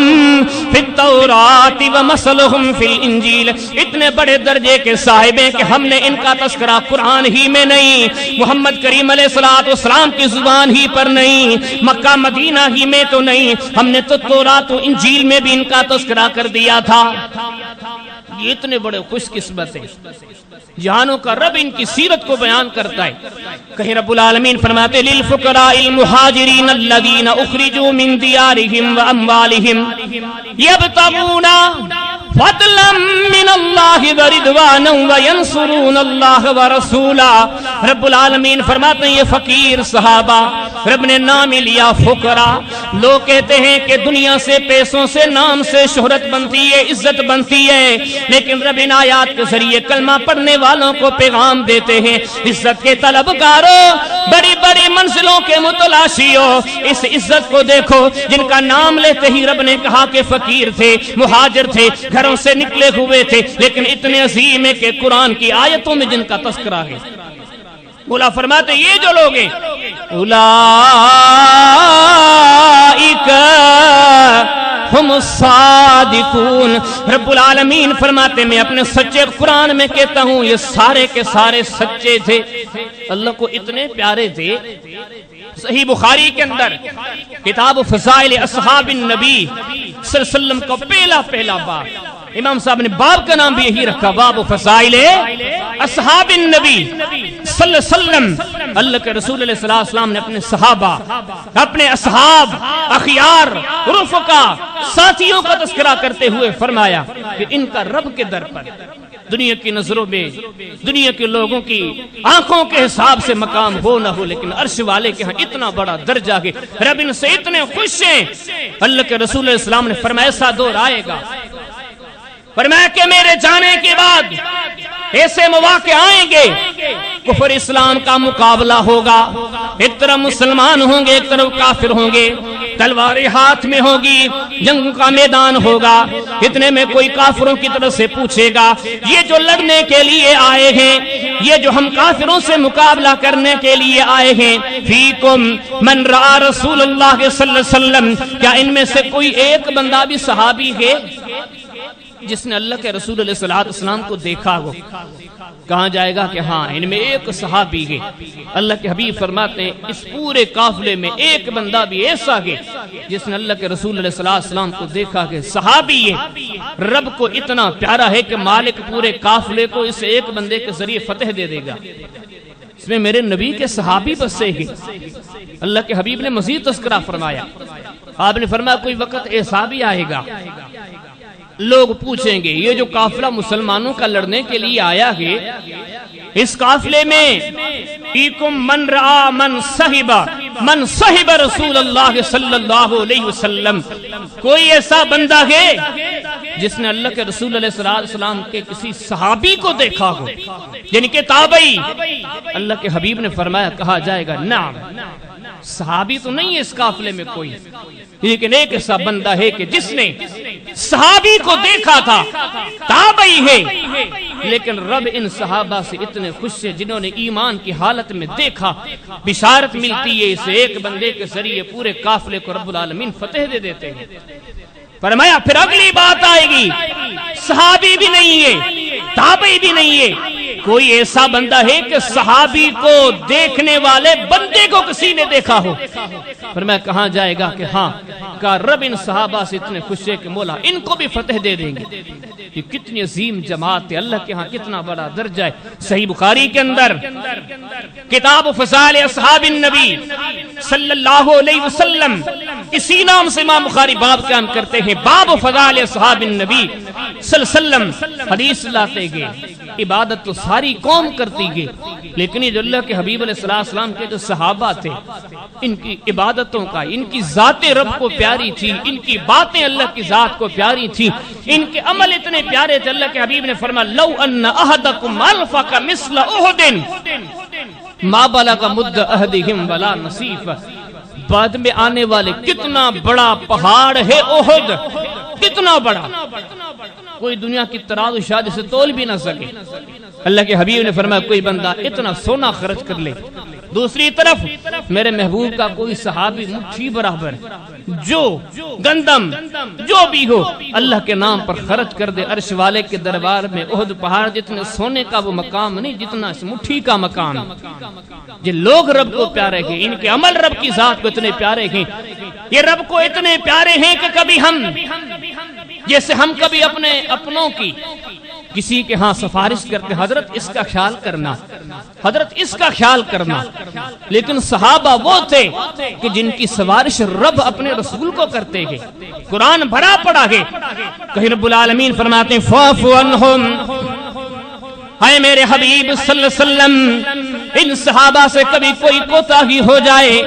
فی التوراۃ ومثلہم فی الانجیل. اتنے بڑے درجے کے صاحب ہیں کہ ہم نے ان کا تذکرہ قرآن ہی میں نہیں، محمد کریم علیہ الصلوۃ والسلام کی زبان ہی پر نہیں، مکہ مدینہ ہی میں تو نہیں، ہم نے تو تورات و انجیل میں بھی ان کا تذکرہ کر دیا تھا. یہ اتنے بڑے خوش قسمت ہیں، جہانوں کا رب ان کی سیرت کو بیان کرتا ہے. کہیں رب العالمین فرماتے للفقراء المہاجرین الذین اخرجوا من دیارہم واموالہم یبتغون فضلا من اللہ ورضوانا وینصرون اللہ ورسولا. رب العالمین فرماتے ہیں یہ فقیر صحابہ رب نے نام لیا فقراء. لوگ کہتے ہیں کہ دنیا سے پیسوں سے نام سے شہرت بنتی ہے، عزت بنتی ہے، لیکن رب ان آیات کے ذریعے کلمہ پڑھنے والوں کو پیغام دیتے ہیں عزت کے طلبگاروں، بڑی بڑی منزلوں کے متلاشیوں، اس عزت کو دیکھو جن کا نام لیتے ہی رب نے کہا کہ فقیر تھے، مہاجر تھے، گھروں سے نکلے ہوئے تھے، لیکن اتنے عظیم ہے کہ قرآن کی آیتوں میں جن کا تذکرہ ہے. مولا فرماتے یہ جو لوگ ہیں اولئک ہم الصادقون. رب العالمین فرماتے میں اپنے سچے قرآن میں کہتا ہوں یہ سارے کے سارے سچے تھے، اللہ کو اتنے پیارے تھے. صحیح بخاری کے اندر کتاب فضائل اصحاب النبی صلی اللہ علیہ وسلم کا پہلا باب، امام صاحب نے باب کا نام بھی یہی رکھا، باب فضائل اصحاب النبی صلی اللہ علیہ وسلم. اللہ کے رسول علیہ السلام نے اپنے صحابہ، اپنے اصحاب، اخیار، رفقا، ساتھیوں کا تذکرہ کرتے ہوئے فرمایا کہ ان کا رب کے در پر دنیا کی نظروں میں دنیا کے لوگوں کی آنکھوں کے حساب سے مقام ہو نہ ہو، لیکن عرش والے کے ہاں اتنا بڑا درجہ ہے، رب ان سے اتنے خوش ہیں. اللہ کے رسول علیہ السلام نے فرمایا ایسا دور آئے گا، فرمایا کہ میرے جانے کے بعد ایسے مواقع آئیں گے کفر اسلام کا مقابلہ ہوگا، ایک طرف مسلمان ہوں گے ایک طرف کافر ہوں گے، تلواریں ہاتھ میں ہوگی، جنگ کا میدان ہوگا. اتنے میں کوئی کافروں کی طرف سے پوچھے گا یہ جو لڑنے کے لیے آئے ہیں، یہ جو ہم کافروں سے مقابلہ کرنے کے لیے آئے ہیں، فیکم من رأى رسول اللہ صلی اللہ علیہ وسلم، کیا ان میں سے کوئی ایک بندہ بھی صحابی ہے جس نے اللہ کے رسول علیہ السلام کو دیکھا ہو؟ کہا جائے گا کہ ہاں ان میں ایک صحابی ہے. اللہ کے حبیب فرماتے ہیں اس پورے قافلے میں ایک بندہ بھی ایسا ہے جس نے اللہ کے رسول علیہ السلام کو دیکھا کہ صحابی ہے. رب کو اتنا پیارا ہے کہ مالک پورے قافلے کو اس ایک بندے کے ذریعے فتح دے دے گا. اس میں میرے نبی کے صحابی بسے ہیں. اللہ کے حبیب نے مزید تذکرہ فرمایا، آپ نے فرمایا کوئی وقت ایسا بھی آئے گا لوگ پوچھیں گے یہ جو قافلہ مسلمانوں کا لڑنے کے لیے آیا ہے، اس قافلے میں فیکم من رعا من صحب رسول اللہ صلی اللہ علیہ وسلم، کوئی ایسا بندہ ہے جس نے اللہ کے رسول علیہ السلام کے کسی صحابی کو دیکھا ہو، یعنی کہ تابعی؟ اللہ کے حبیب نے فرمایا، کہا جائے گا نعم، صحابی تو نہیں ہے اس قافلے میں کوئی، لیکن ایک ایسا بندہ ہے کہ جس نے صحابی کو دیکھا تھا، تابعی ہے، لیکن رب ان صحابہ سے اتنے خوش ہے جنہوں نے ایمان کی حالت میں دیکھا، بشارت ملتی ہے اس ایک بندے کے ذریعے پورے قافلے کو رب العالمین فتح دے دیتے ہیں۔ فرمایا پھر اگلی بات آئے گی، صحابی بھی نہیں ہے، تابعی بھی نہیں ہے، کوئی ایسا بندہ ہے کہ صحابی کو دیکھنے والے بندے کو کسی نے دیکھا ہو۔ فرمایا کہاں جائے گا کہ ہاں، کہا رب ان صحابہ سے اتنے خوش ہے کہ مولا ان کو بھی فتح دے دیں گے۔ یہ کتنی عظیم جماعت ہے، اللہ کے ہاں کتنا بڑا درجہ ہے۔ صحیح بخاری کے اندر کتاب فضائل اصحاب النبی صلی اللہ علیہ وسلم، اسی نام سے امام بخاری باب قائم کرتے ہیں، باب فضائل اصحاب النبی صلی اللہ علیہ وسلم۔ حدیث لاتے گئے، عبادت تو ساری قوم کرتی گئی، لیکن یہ جو اللہ کے حبیب علیہ السلام کے جو صحابہ تھے، ان کی عبادتوں کا، ان کی ذات رب کو پیاری تھی، ان کی باتیں اللہ کی ذات کو پیاری تھی، ان کے عمل اتنے پیارے تھے۔ اللہ کے حبیب نے فرمایا لو ان احدکم انفق مثل احد ما بلغ مد احدہم ولا نصیف۔ بعد میں آنے والے کتنا بڑا پہاڑ ہے احد، کتنا بڑا، کوئی دنیا کی ترازو شاید سے تول بھی نہ سکے۔ اللہ کے حبیب نے فرمایا کوئی بندہ اتنا سونا خرچ کر لے، دوسری طرف میرے محبوب کا کوئی صحابی مٹھی برابر جو گندم جو بھی ہو اللہ کے نام پر خرچ کر دے، عرش والے کے دربار میں احد پہاڑ جتنے سونے کا وہ مقام نہیں جتنا اس مٹھی کا مقام۔ یہ لوگ رب کو پیارے ہیں، ان کے عمل رب کی ذات کو اتنے پیارے ہیں، یہ رب کو اتنے پیارے ہیں کہ کبھی ہم جیسے ہم کبھی اپنے اپنوں کی کسی کے ہاں سفارش کرتے حضرت اس کا خیال کرنا، حضرت اس کا خیال کرنا، لیکن صحابہ وہ تھے کہ جن کی سفارش رب اپنے رسول کو کرتے ہیں۔ قرآن بھرا پڑا ہے، کہیں رب العالمین فرماتے ہیں فاعف عنہم، اے میرے حبیب صلی اللہ علیہ وسلم ان صحابہ سے کبھی کوئی کوتاہی ہو جائے،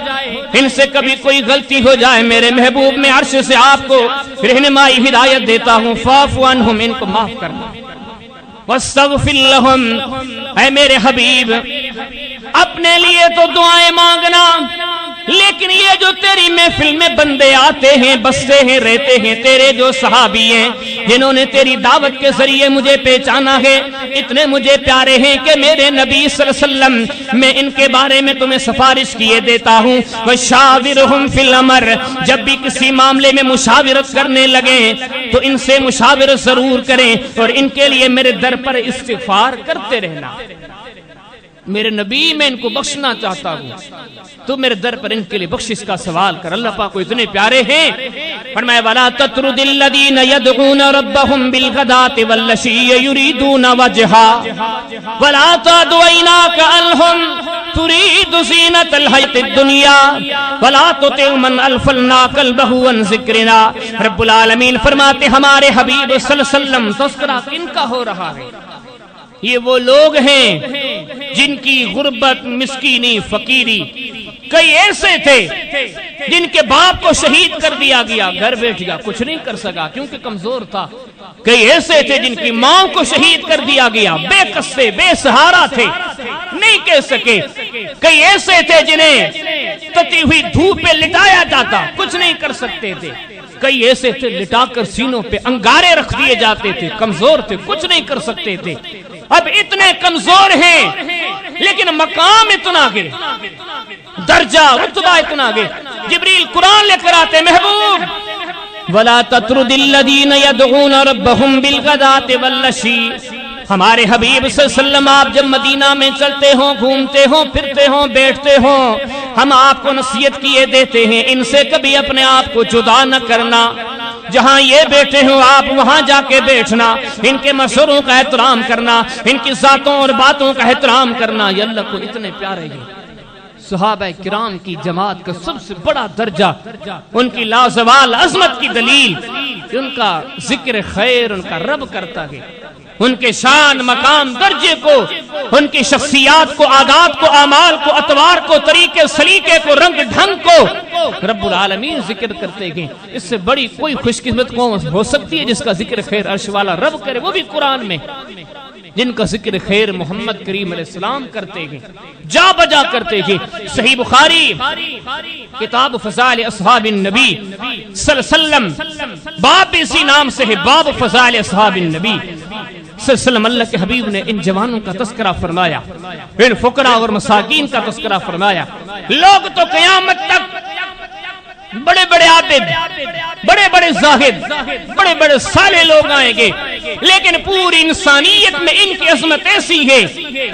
ان سے کبھی کوئی غلطی ہو جائے، میرے محبوب میں عرش سے آپ کو رہنمائی ہدایت دیتا ہوں، فاعف عنہم، ان کو معاف کرنا، واستغفر لہم، اے میرے حبیب اپنے لیے تو دعائیں مانگنا، لیکن یہ جو تیری محفل میں بندے آتے ہیں، بستے ہیں، رہتے ہیں، تیرے جو صحابی ہیں جنہوں نے تیری دعوت کے ذریعے مجھے پہچانا ہے، اتنے مجھے پیارے ہیں کہ میرے نبی صلی اللہ علیہ وسلم میں ان کے بارے میں تمہیں سفارش کیے دیتا ہوں، وشاورہم فی الامر، جب بھی کسی معاملے میں مشاورت کرنے لگیں تو ان سے مشاورت ضرور کریں اور ان کے لیے میرے در پر استغفار کرتے رہنا۔ میرے نبی میں ان کو بخشنا چاہتا ہوں، تو میرے در پر ان کے لیے بخشش کا سوال کر۔ اللہ پاک کو اتنے پیارے ہیں، فرمایا وَلَا تَطْرُدِ الَّذِينَ يَدْعُونَ رَبَّهُمْ بِالْغَدَاةِ وَالْعَشِيِّ يُرِيدُونَ وَجْهَهُ وَلَا تَعْدُ عَيْنَاكَ عَنْهُمْ تُرِيدُ زِينَةَ الْحَيَاةِ الدُّنْيَا وَلَا تُطِعْ مَنْ أَغْفَلْنَا قَلْبَهُ عَنْ ذِكْرِنَا۔ رب العالمین فرماتے ہمارے حبیب صلی اللہ علیہ وسلم، تذکرہ کن کا ہو رہا ہے؟ یہ وہ لوگ ہیں جن کی غربت، مسکینی، فقیری، کئی ایسے تھے جن کے باپ کو شہید کر دیا گیا، گھر بیٹھ گیا، کچھ نہیں کر سکا کیونکہ کمزور تھا۔ کئی ایسے تھے جن کی ماں کو شہید کر دیا گیا، بے قصے، بے سہارا تھے، نہیں کہہ سکے۔ کئی ایسے تھے جنہیں تتی ہوئی دھوپ پہ لٹایا جاتا، کچھ نہیں کر سکتے تھے۔ کئی ایسے تھے لٹا کر سینوں پہ انگارے رکھ دیے جاتے تھے، کمزور تھے، کچھ نہیں کر سکتے تھے۔ اب اتنے کمزور ہیں لیکن مقام اتنا گے، درجہ رتبہ اتنا گے، جبریل قرآن لے کر آتے محبوب وَلَا تَطْرُدِ الَّذِينَ يَدْعُونَ رَبَّهُمْ بِالْغَدَاةِ وَالْعَشِيِّ۔ ہمارے حبیب صلی اللہ علیہ وسلم آپ جب مدینہ میں چلتے ہوں، گھومتے ہوں، پھرتے ہوں، بیٹھتے ہوں، ہم آپ کو نصیحت کیے دیتے ہیں ان سے کبھی اپنے آپ کو جدا نہ کرنا، جہاں یہ بیٹھے ہوں آپ وہاں جا کے بیٹھنا، ان کے مشوروں کا احترام کرنا، ان کی ذاتوں اور باتوں کا احترام کرنا۔ یہ اللہ کو اتنے پیارے ہیں۔ صحابہ کرام کی جماعت کا سب سے بڑا درجہ، ان کی لازوال عظمت کی دلیل کہ ان کا ذکر خیر ان کا رب کرتا ہے، ان کے شان مقام درجے کو، ان کی شخصیات کو، عادات کو، اعمال کو، اطوار کو، طریقے سلیقے کو، رنگ ڈھنگ کو رب العالمین ذکر کرتے ہیں۔ اس سے بڑی کوئی خوش قسمت کون ہو سکتی ہے جس کا ذکر خیر عرش والا رب کرے، وہ بھی قرآن میں، جن کا ذکر خیر محمد کریم علیہ السلام کرتے ہیں، جا بجا کرتے ہیں۔ صحیح بخاری کتاب فضائل اصحاب النبی صلی اللہ علیہ وسلم، باب اسی نام سے ہے، باب فضائل اصحاب النبی صلی اللہ علیہ وسلم۔ اللہ کے حبیب نے ان جوانوں کا تذکرہ فرمایا، ان فقراء اور مساکین کا تذکرہ فرمایا۔ لوگ تو قیامت تک بڑے بڑے عابد، بڑے بڑے زاہد، بڑے بڑے صالح لوگ آئیں گے، لیکن پوری انسانیت میں ان کی عظمت ایسی ہے،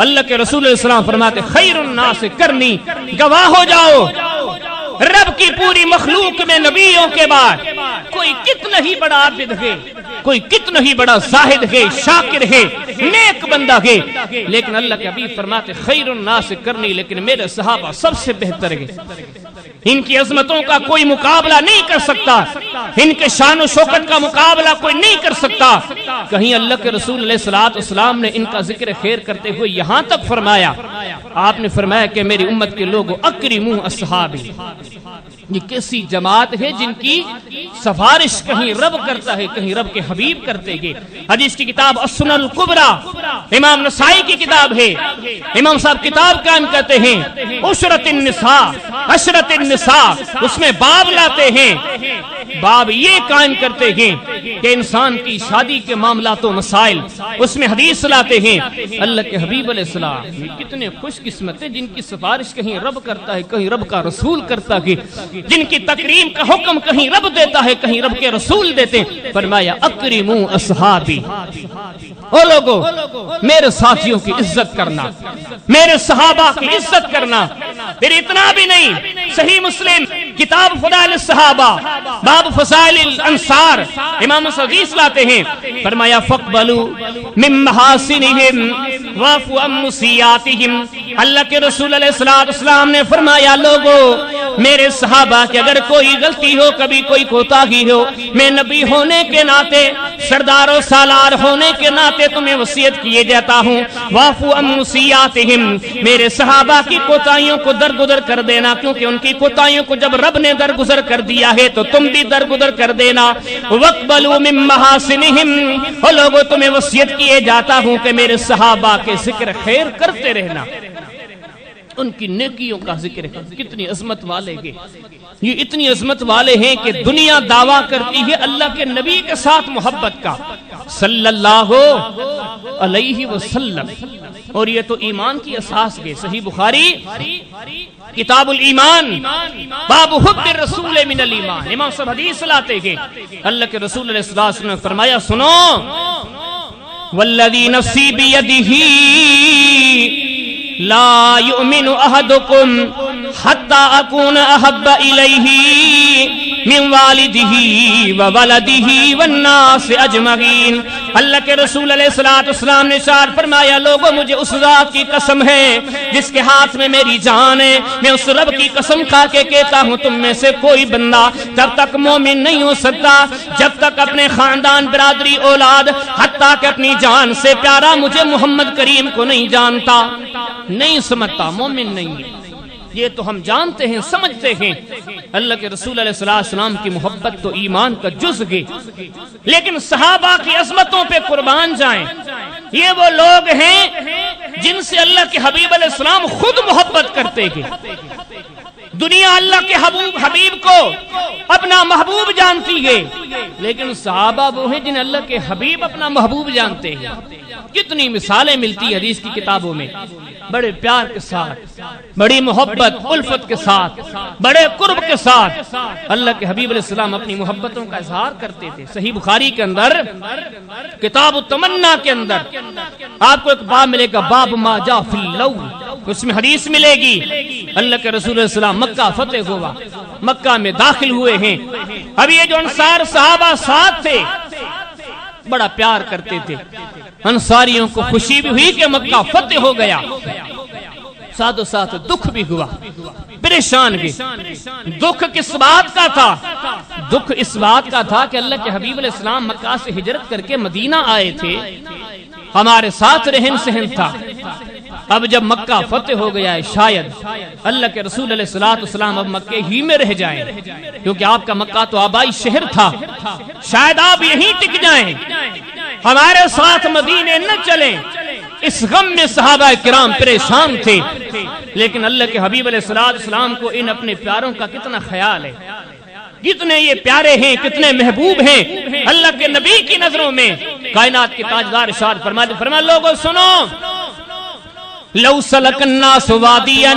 اللہ کے رسول علیہ السلام فرماتے خیر الناس کرنی، گواہ ہو جاؤ رب کی پوری مخلوق میں نبیوں کے بعد کوئی کتنا ہی بڑا عابد ہے، کوئی کتنا ہی بڑا زاہد ہے، شاکر ہے، نیک بندہ ہے، لیکن اللہ کے حبیب فرماتے خیر الناس کرنی، لیکن میرے صحابہ سب سے بہتر ہے، ان کی عظمتوں کا کوئی مقابلہ نہیں کر سکتا، ان کے شان و شوکت کا مقابلہ کوئی نہیں کر سکتا۔ کہیں اللہ کے رسول علیہ الصلوۃ والسلام نے ان کا ذکر خیر کرتے ہوئے یہاں تک فرمایا، آپ نے فرمایا کہ میری امت کے لوگوں اکرموا اصحابی، یہ کیسی جماعت ہے جن کی سفارش کہیں رب کرتا ہے، کہیں رب کے حبیب کرتے ہیں۔ حدیث کی کتاب السنن الکبریٰ امام نسائی کی کتاب ہے، امام صاحب کتاب قائم کرتے ہیں عشرۃ النساء، عشرۃ النساء، اس میں باب لاتے ہیں، باب یہ قائم کرتے ہیں کہ انسان کی شادی کے معاملات و مسائل، اس میں حدیث لاتے ہیں۔ اللہ کے حبیب علیہ السلام کتنے خوش قسمت ہیں جن کی سفارش کہیں رب کرتا ہے، کہیں رب کا رسول کرتا ہے، جن کی تکریم کا حکم کہیں رب دیتا ہے، کہیں رب کے رسول دیتے ہیں۔ فرمایا اکرموا اصحابی، او لوگو میرے ساتھیوں کی عزت کرنا، میرے صحابہ کی عزت کرنا۔ پھر اتنا بھی نہیں، صحیح مسلم کتاب فضائل الصحابہ باب فضائل الانصار امام حدیث لاتے ہیں، فرمایا فاقبلوا من محاسنہم واعفوا عن مسیئاتہم۔ اللہ کے رسول علیہ السلام نے فرمایا لوگو میرے صحابہ کہ اگر کوئی غلطی ہو، کبھی کوئی کوتاہی ہو، میں نبی ہونے کے ناطے، سردار و سالار ہونے کے ناطے تمہیں وصیت کیے جاتا ہوں، واعفوا عن مسیئاتہم، میرے صحابہ کی کوتاہیوں کو درگزر کر دینا، کیونکہ ان کی کوتاہیوں کو جب رب نے درگزر کر دیا ہے تو تم بھی درگزر کر دینا۔ وَاقْبَلُوا مِن مَّحَاسِنِهِمْ، اور لوگوں تمہیں وصیت کیے جاتا ہوں کہ میرے صحابہ کے ذکر خیر کرتے رہنا، ان کی نیکیوں کا ذکر ہے۔ کتنی عظمت والے ہیں یہ، اتنی عظمت والے ہیں کہ دنیا دعویٰ کرتی ہے اللہ کے نبی کے ساتھ محبت کا صلی اللہ علیہ وسلم، اور یہ تو ایمان کی اساس ہے۔ صحیح بخاری کتاب الایمان باب حب الرسول من الایمان، امام صاحب حدیث لاتے ہیں، اللہ کے رسول علیہ السلام نے فرمایا سنو والذی نفسی بیدہ لا یؤمن احدکم حتی اکون احب الیہ من والدہ وولدہ والناس اجمعین۔ اللہ کے رسول علیہ السلام نے ارشاد فرمایا لوگوں مجھے اس ذات کی قسم ہے جس کے ہاتھ میں میری جان ہے، میں اس رب کی قسم کھا کے کہتا ہوں تم میں سے کوئی بندہ جب تک مومن نہیں ہو سکتا جب تک اپنے خاندان برادری اولاد حتیٰ کہ اپنی جان سے پیارا مجھے محمد کریم کو نہیں جانتا، نہیں سمجھتا، مومن نہیں ہے۔ یہ تو ہم جانتے ہیں، سمجھتے ہیں اللہ کے رسول علیہ السلام کی محبت تو ایمان کا جز ہے، لیکن صحابہ کی عظمتوں پہ قربان جائیں۔ یہ وہ لوگ ہیں جن سے اللہ کے حبیب علیہ السلام خود محبت کرتے ہیں۔ دنیا اللہ کے حبیب کو اپنا محبوب جانتی ہے، لیکن صحابہ وہ ہیں جنہیں اللہ کے حبیب اپنا محبوب جانتے ہیں۔ کتنی مثالیں ملتی ہیں حدیث کی کتابوں میں، بڑے پیار کے ساتھ، بڑی محبت الفت کے ساتھ، بڑے قرب کے ساتھ اللہ کے حبیب علیہ السلام اپنی محبتوں کا اظہار کرتے تھے۔ صحیح بخاری کے اندر کتاب التمنا کے اندر آپ کو ایک باب ملے گا، باب ما جاء فی اللون، اس میں حدیث ملے گی اللہ کے رسول علیہ السلام مکہ فتح ہوا، مکہ میں داخل ہوئے ہیں۔ اب یہ جو انصار صحابہ ساتھ تھے بڑا پیار کرتے تھے، انصاریوں کو خوشی بھی ہوئی کہ مکہ فتح ہو گیا، ساتھ و ساتھ دکھ بھی ہوا۔ پھر پریشان گئے۔ دکھ کس بات کا تھا؟ دکھ اس بات کا تھا کہ اللہ کے حبیب علیہ السلام مکہ سے ہجرت کر کے مدینہ آئے تھے، ہمارے ساتھ رہن سہن تھا۔ اب جب مکہ فتح ہو گیا ہے، شاید اللہ کے رسول علیہ السلام اب مکے ہی میں رہ جائیں، کیونکہ آپ کا مکہ تو آبائی شہر تھا، شاید آپ یہیں ٹک جائیں، ہمارے ساتھ مدینے نہ چلیں۔ اس غم میں صحابہ کرام پریشان تھے، لیکن اللہ کے حبیب علیہ السلام کو ان اپنے پیاروں کا کتنا خیال ہے، کتنے یہ پیارے ہیں، کتنے محبوب ہیں اللہ کے نبی کی نظروں میں۔ کائنات کے تاجدار ارشاد فرمایا لوگوں سنو، لو سلک الناس وادیا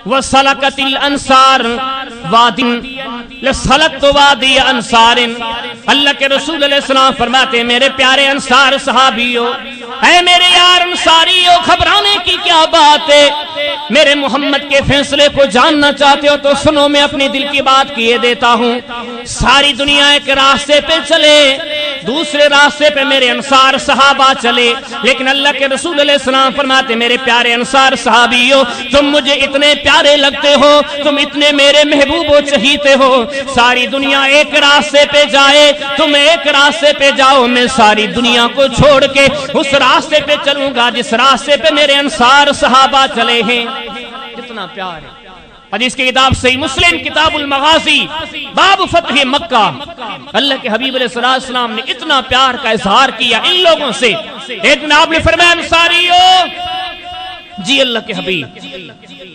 وسلکت الانصار واد لسلکت وادی انصار۔ اللہ کے رسول علیہ السلام فرماتے ہیں میرے پیارے انصار صحابیوں، اے میرے یار انصاریوں، گھبرانے کی کیا بات ہے؟ میرے محمد کے فیصلے کو جاننا چاہتے ہو تو سنو، میں اپنی دل کی بات کیے دیتا ہوں۔ ساری دنیا ایک راستے پہ چلے، دوسرے راستے پہ میرے انصار صحابہ چلے، لیکن اللہ کے رسول علیہ السلام فرماتے میرے پیارے انصار صحابیوں، تم مجھے اتنے پیارے لگتے ہو، تم اتنے میرے محبوب و چہیتے ہو، ساری دنیا ایک راستے پہ جائے، تم ایک راستے پہ جاؤ، میں ساری دنیا کو چھوڑ کے اس راستے پہ چلوں گا جس راستے پہ میرے انصار صحابہ چلے ہیں۔ کتنا پیار ہے۔ حدیث کی کتاب صحیح مسلم کتاب المغازی باب فتح مکہ، اللہ کے حبیب علیہ السلام نے اتنا پیار کا اظہار کیا ان لوگوں سے۔ ایک دن آپ نے فرمایا انصاریوں، جی اللہ کے حبیب،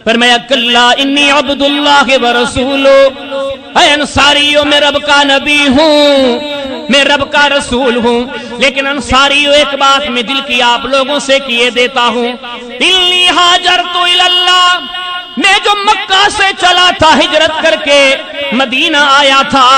فرمایا کلا انی عبد اللہ ورسولو، اے انصاریوں میں رب کا نبی ہوں، میں رب کا رسول ہوں، لیکن انصاریوں ایک بات میں دل کی آپ لوگوں سے کیے دیتا ہوں، انی ہاجرت الی اللہ، میں جو مکہ سے چلا تھا ہجرت کر کے مدینہ آیا تھا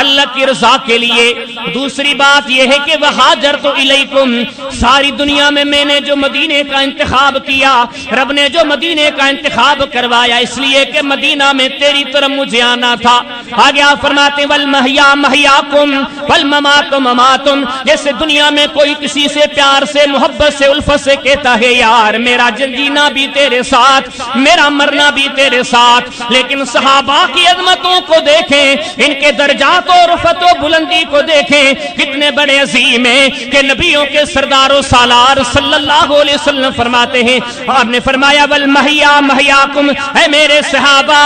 اللہ کی رضا کے لیے۔ دوسری بات یہ ہے کہ وہاجرت الیکم، ساری دنیا میں میں نے جو مدینے کا انتخاب کیا، رب نے جو مدینے کا انتخاب کروایا اس لیے کہ مدینہ میں تیری طرف مجھے آنا تھا۔ آگے آپ فرماتے والمحیا محیاکم والممات مماتم، جیسے دنیا میں کوئی کسی سے پیار سے محبت سے الفت سے کہتا ہے یار میرا جینا بھی تیرے ساتھ، میرا مرنا بھی تیرے ساتھ، لیکن صحابہ کی عظمتوں کو دیکھیں، ان کے درجات و رفعت و بلندی کو دیکھیں، کتنے بڑے عظیم ہیں کہ نبیوں کے سردار و سالار صلی اللہ علیہ وسلم فرماتے ہیں، آپ نے فرمایا والمحیا محیاکم، اے میرے صحابہ،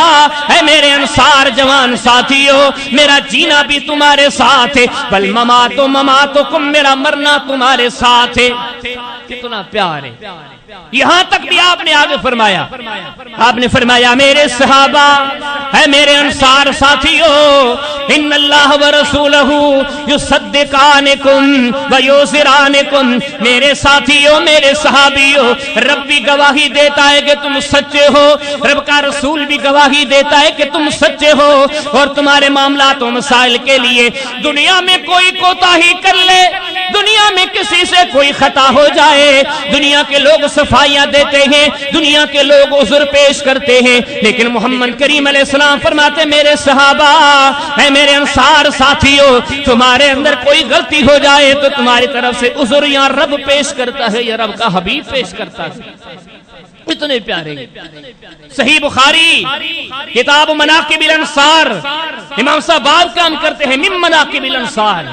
اے میرے انصار جوان ساتھیوں، میرا جینا بھی تمہارے ساتھ ہے، والممات مماتکم، میرا مرنا تمہارے ساتھ ہے۔ کتنا پیار ہے۔ یہاں تک بھی آپ نے آگے فرمایا، آپ نے فرمایا میرے صحابہ، اے میرے انصار ساتھیوں، ان اللہ ورسولہ یصدقانکم ویوزرانکم، میرے ساتھیوں میرے صحابیوں، رب بھی گواہی دیتا ہے کہ تم سچے ہو، رب کا رسول بھی گواہی دیتا ہے کہ تم سچے ہو، اور تمہارے معاملات و مسائل کے لیے دنیا میں کوئی کوتاہی کر لے، دنیا میں کسی سے کوئی خطا ہو جائے، دنیا کے لوگ صفائیاں دیتے ہیں، دنیا کے لوگ عذر پیش کرتے ہیں، لیکن محمد کریم علیہ السلام فرماتے میرے صحابہ، اے میرے انصار ساتھیوں، تمہارے اندر کوئی غلطی ہو جائے تو تمہاری طرف سے عذر یا رب پیش کرتا ہے یا رب کا حبیب پیش کرتا ہے۔ اتنے پیارے۔ صحیح بخاری کتاب مناقب الانصار، امام صاحب باب کام کرتے ہیں من مناقب الانصار۔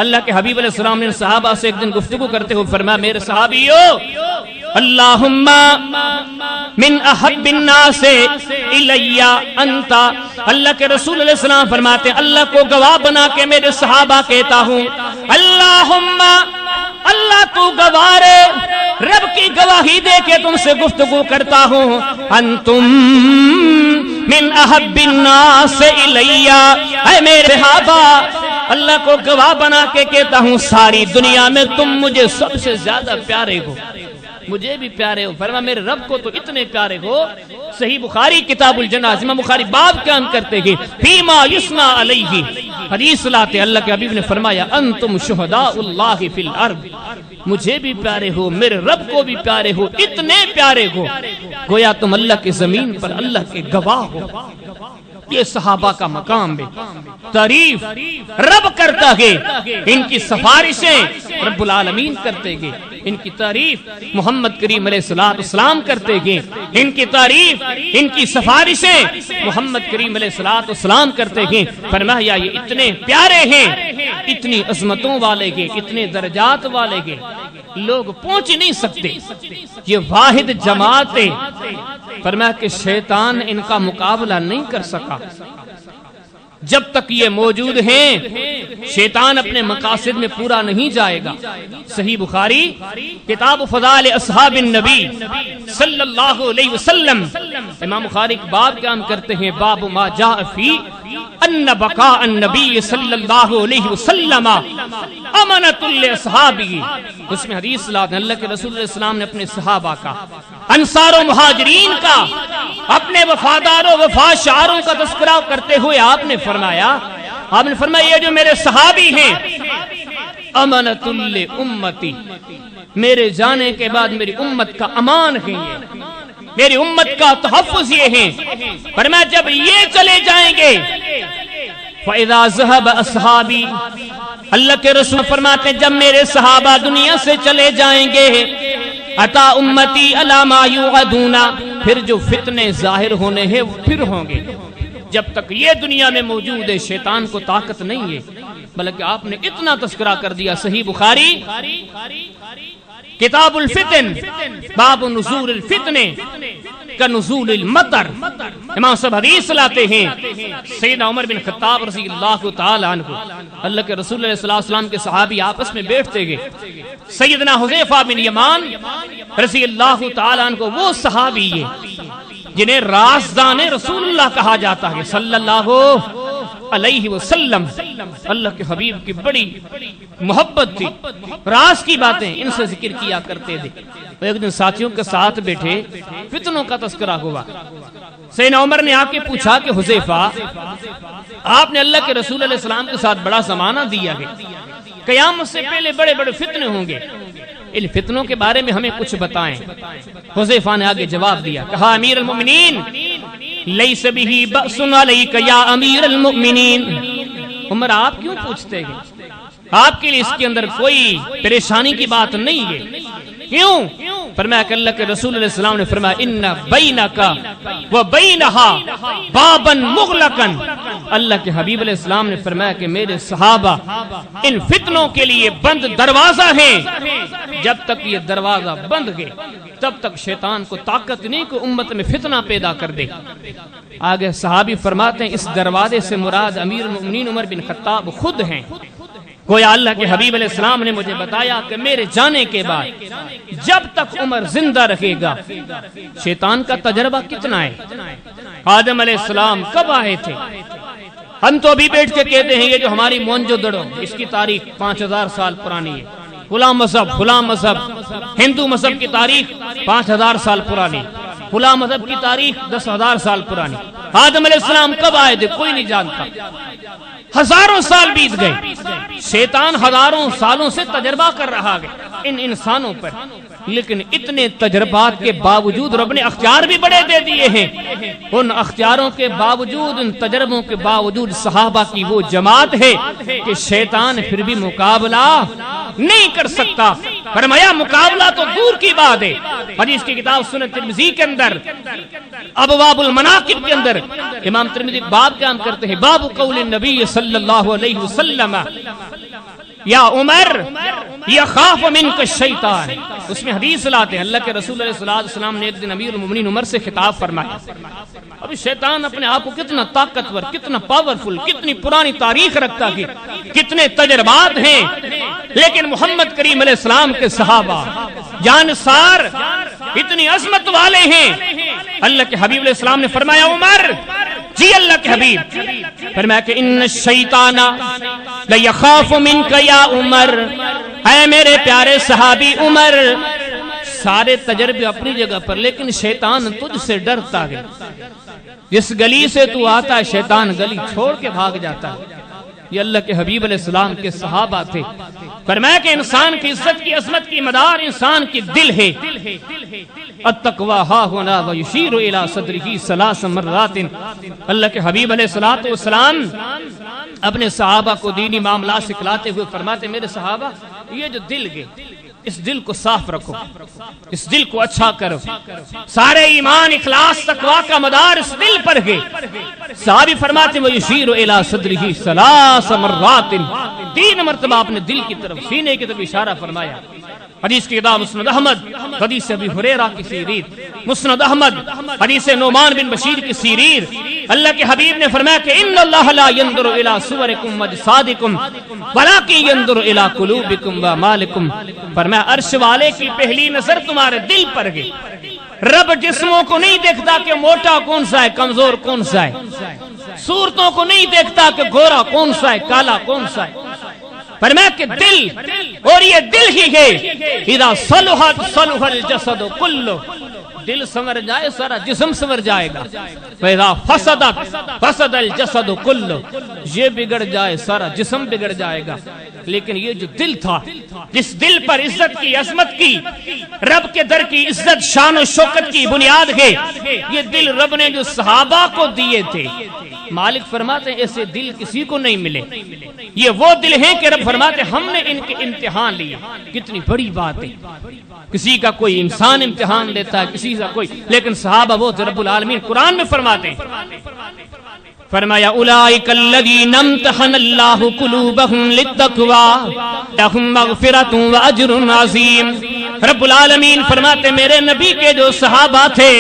اللہ کے حبیب علیہ السلام نے صحابہ سے ایک دن گفتگو کرتے ہوئے فرمایا میرے صحابیوں، اللہم من احب الناس الی انت، اللہ کے رسول علیہ السلام فرماتے ہیں اللہ کو گواہ بنا کے میرے صحابہ کہتا ہوں، اللہم، اللہ تو گواہ ہے، رب کی گواہی دے کے تم سے گفتگو کرتا ہوں، انتم من احب الناس الی، اے میرے صحابہ، اللہ کو گواہ بنا کے کہتا ہوں ساری دنیا میں تم مجھے سب سے زیادہ پیارے ہو، مجھے بھی پیارے ہو۔ فرمایا میرے رب کو تو اتنے پیارے ہو۔ صحیح بخاری کتاب الجناز، امام بخاری باب بیان کرتے ہیں فیما یثنى علیہ، حدیث لاتے اللہ کے حبیب نے فرمایا انتم شہداء اللہ فی الارض، مجھے بھی پیارے ہو، میرے رب کو بھی پیارے ہو، اتنے پیارے ہو گویا تم اللہ کی زمین پر اللہ کے گواہ ہو۔ یہ صحابہ کا مقام ہے، تعریف رب کرتا ہے، ان کی سفارشیں رب العالمین کرتے ہیں، ان کی تعریف محمد کریم علیہ السلام کرتے گئے، ان کی تعریف، ان کی سفارشیں محمد کریم علیہ السلام کرتے گئے۔ فرمایا یہ اتنے پیارے ہیں، اتنی عظمتوں والے گے، اتنے درجات والے گے، لوگ پہنچ نہیں سکتے، یہ واحد جماعت ہے۔ فرمایا کہ شیطان ان کا مقابلہ نہیں کر سکا، جب تک یہ موجود ہیں شیطان اپنے مقاصد میں پورا نہیں جائے گا۔ صحیح بخاری کتاب فضائل اصحاب النبی صلی اللہ علیہ وسلم، امام بخاری ایک باب قائم کرتے ہیں، باب ما جاء فی ان بقاء النبی صلی اللہ علیہ وسلم امانۃ لاصحابہ۔ اس میں حدیث لاتے ہیں اللہ کے رسول علیہ السلام نے اپنے صحابہ کا، انصار و مہاجرین کا، اپنے وفادار و وفا شعاروں کا تذکرہ کرتے ہوئے آپ نے فرمایا یہ جو میرے صحابی ہیں امانۃ لامتی، میرے جانے کے بعد میری امت کا امان ہے، یہ میری امت کا تحفظ یہ ہے۔ فرمایا جب یہ چلے جائیں گے فَإِذَا ذَهَبَ أَصْحَابِي، اللہ کے رسول فرماتے ہیں جب میرے صحابہ دنیا سے چلے جائیں گے عطا امتی علی ما یوعدون، پھر جو فتنے ظاہر ہونے ہیں وہ پھر ہوں گے۔ جب تک یہ دنیا میں موجود ہے شیطان کو طاقت نہیں ہے، بلکہ آپ نے اتنا تذکرہ کر دیا۔ صحیح بخاری کتاب الفتن باب نزول الفتن کنزول المطر، امام صاحب حدیث لاتے ہیں سیدنا عمر بن خطاب رضی اللہ تعالی عنہ، اللہ کے رسول علیہ السلام کے صحابی آپس میں بیٹھتے گئے، سیدنا حذیفہ بن یمان رضی اللہ تعالی عنہ وہ صحابی ہیں جنہیں رازدان رسول اللہ کہا جاتا ہے صلی اللہ علیہ وسلم۔ اللہ کے حبیب کی بڑی محبت تھی، راز کی باتیں ان سے ذکر کیا کرتے تھے۔ ایک دن ساتھیوں کے ساتھ بیٹھے، فتنوں کا تذکرہ ہوا، سیدنا عمر نے آ کے پوچھا کہ حذیفہ آپ نے اللہ کے رسول علیہ السلام کے ساتھ بڑا زمانہ دیا ہے، قیامت سے پہلے بڑے بڑے فتنے ہوں گے، ان فتنوں کے بارے میں ہمیں کچھ بتائیں۔ حذیفہ نے آگے جواب دیا، کہا امیر المؤمنین لیس بہ بأس علیک یا امیر المؤمنین، عمر آپ کیوں پوچھتے ہیں؟ آپ کے لیے اس کے اندر کوئی پریشانی کی بات نہیں ہے، کیوں؟ فرمایا کہ اللہ کے رسول علیہ السلام نے فرمایا ان بینک و بینہا بابا مغلقا، اللہ کے حبیب علیہ السلام نے فرمایا کہ میرے صحابہ ان فتنوں کے لیے بند دروازہ ہیں، جب تک یہ دروازہ بند گئے تب تک شیطان کو طاقت نہیں کہ امت میں فتنہ پیدا کر دے۔ آگے صحابی فرماتے ہیں اس دروازے سے مراد امیر المؤمنین عمر بن خطاب خود ہیں۔ گویا اللہ کے حبیب علیہ السلام نے مجھے بتایا کہ میرے جانے کے بعد جب تک عمر زندہ رہے گا شیطان کا تجربہ کتنا ہے۔ آدم علیہ السلام کب آئے تھے؟ ہم تو ابھی بیٹھ کے کہتے ہیں یہ جو ہماری موہنجودڑو اس کی تاریخ 5000 سال پرانی ہے، فلاں مذہب ہندو مذہب کی تاریخ 5000 سال پرانی، فلاں مذہب کی تاریخ 10,000 سال پرانی۔ آدم علیہ السلام کب آئے تھے کوئی نہیں جانتا، ہزاروں سال بیت گئے، شیطان ہزاروں سالوں سے تجربہ کر رہا ہے ان انسانوں پر، لیکن اتنے تجربات کے باوجود رب نے اختیار بھی بڑے دے دیے ہیں، ان اختیاروں کے باوجود، ان تجربوں کے باوجود صحابہ کی وہ جماعت ہے کہ شیطان پھر بھی مقابلہ نہیں کر سکتا۔ فرمایا مقابلہ تو دور کی بات ہے، حدیث کی کتاب سنن ترمذی کے اندر ابواب المناقب کے اندر امام ترمذی باب قائم کرتے ہیں، باب قول النبی صلی اللہ علیہ وسلم یا عمر یخاف منک الشیطان، اس میں حدیث لاتے ہیں اللہ کے رسول علیہ السلام نے ایک دن امیر المؤمنین عمر سے خطاب فرمایا۔ اب شیطان اپنے آپ کو کتنا طاقتور، کتنا پاورفل، کتنی پرانی تاریخ رکھتا ہے، کتنے تجربات ہیں، لیکن محمد کریم علیہ السلام کے صحابہ جانسار اتنی عظمت والے ہیں۔ اللہ کے حبیب علیہ السلام نے فرمایا عمر جی اللہ کے حبیب، فرمایا کہ ان الشیطان لیخاف منک یا عمر، اے میرے پیارے صحابی عمر، سارے تجربے اپنی جگہ پر لیکن شیطان تجھ سے ڈرتا ہے، جس گلی سے تو آتا ہے شیطان گلی چھوڑ کے بھاگ جاتا ہے۔ یہ اللہ کے حبیب علیہ السلام کے صحابہ تھے۔ فرمایا کہ انسان کی عزت کی عظمت کی مدار انسان کی دل ہے، التقوی ہا ہونا ویشیر الی صدرہ ثلاث مرات۔ اللہ کے حبیب علیہ السلام اپنے صحابہ کو دینی معاملات سکھلاتے ہوئے فرماتے میرے صحابہ یہ جو دل ہے اس دل کو صاف رکھو، اس دل کو اچھا کرو. سارے ایمان اخلاص تقویٰ کا مدار اس دل پر ہے. صحابی فرماتے وہ یشیر الی صدرہ ثلاث مرات، 3 مرتبہ اپنے دل کی طرف، سینے کی طرف اشارہ فرمایا. حدیث کی کتاب مسند احمد، حدیث ابی ہریرہ کی سیریر. مسند احمد حدیث نعمان بن بشیر کی سیریر. اللہ کے حبیب نے فرمایا کہ ان اللہ لا ينظر الى صورکم واجسادکم ولکن ينظر الى قلوبکم واعمالکم. فرمایا عرش والے کی پہلی نظر تمہارے دل پر ہے. رب جسموں کو نہیں دیکھتا کہ موٹا کون سا ہے، کمزور کون سا ہے. صورتوں کو نہیں دیکھتا کہ گورا کون سا ہے، کالا کون سا ہے. فرمایا کہ دل، اور یہ دل ہی ہے، اذا صلحت صلح الجسد کلہ، دل سنور جائے سارا جسم سنور جائے گا. فَإِذَا فَسَدَتْ فَسَدَ الْجَسَدُ كُلُّهُ، یہ بگڑ جائے سارا جسم بگڑ جائے گا. لیکن یہ جو دل تھا، جس دل پر عزت کی، عظمت کی، رب کے در کی عزت شان و شوکت کی بنیاد ہے، یہ دل رب نے جو صحابہ کو دیے تھے. مالک فرماتے ہیں ایسے دل کسی کو نہیں ملے. یہ وہ دل ہیں کہ رب فرماتے ہم نے ان کے امتحان لیے. کتنی بڑی بات ہے. کسی کا کوئی انسان امتحان لیتا ہے، کسی کا کوئی، لیکن صحابہ وہ رب العالمین قرآن میں فرماتے ہیں. فرمایا اولئک الذین امتحن اللہ قلوبہم للتقوی لہم مغفرۃ واجر عظیم. رب العالمین فرماتے میرے نبی کے جو صحابہ تھے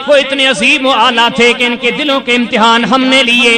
وہ اتنے عظیم و اعلیٰ تھے کہ ان کے دلوں کے امتحان ہم نے لیے.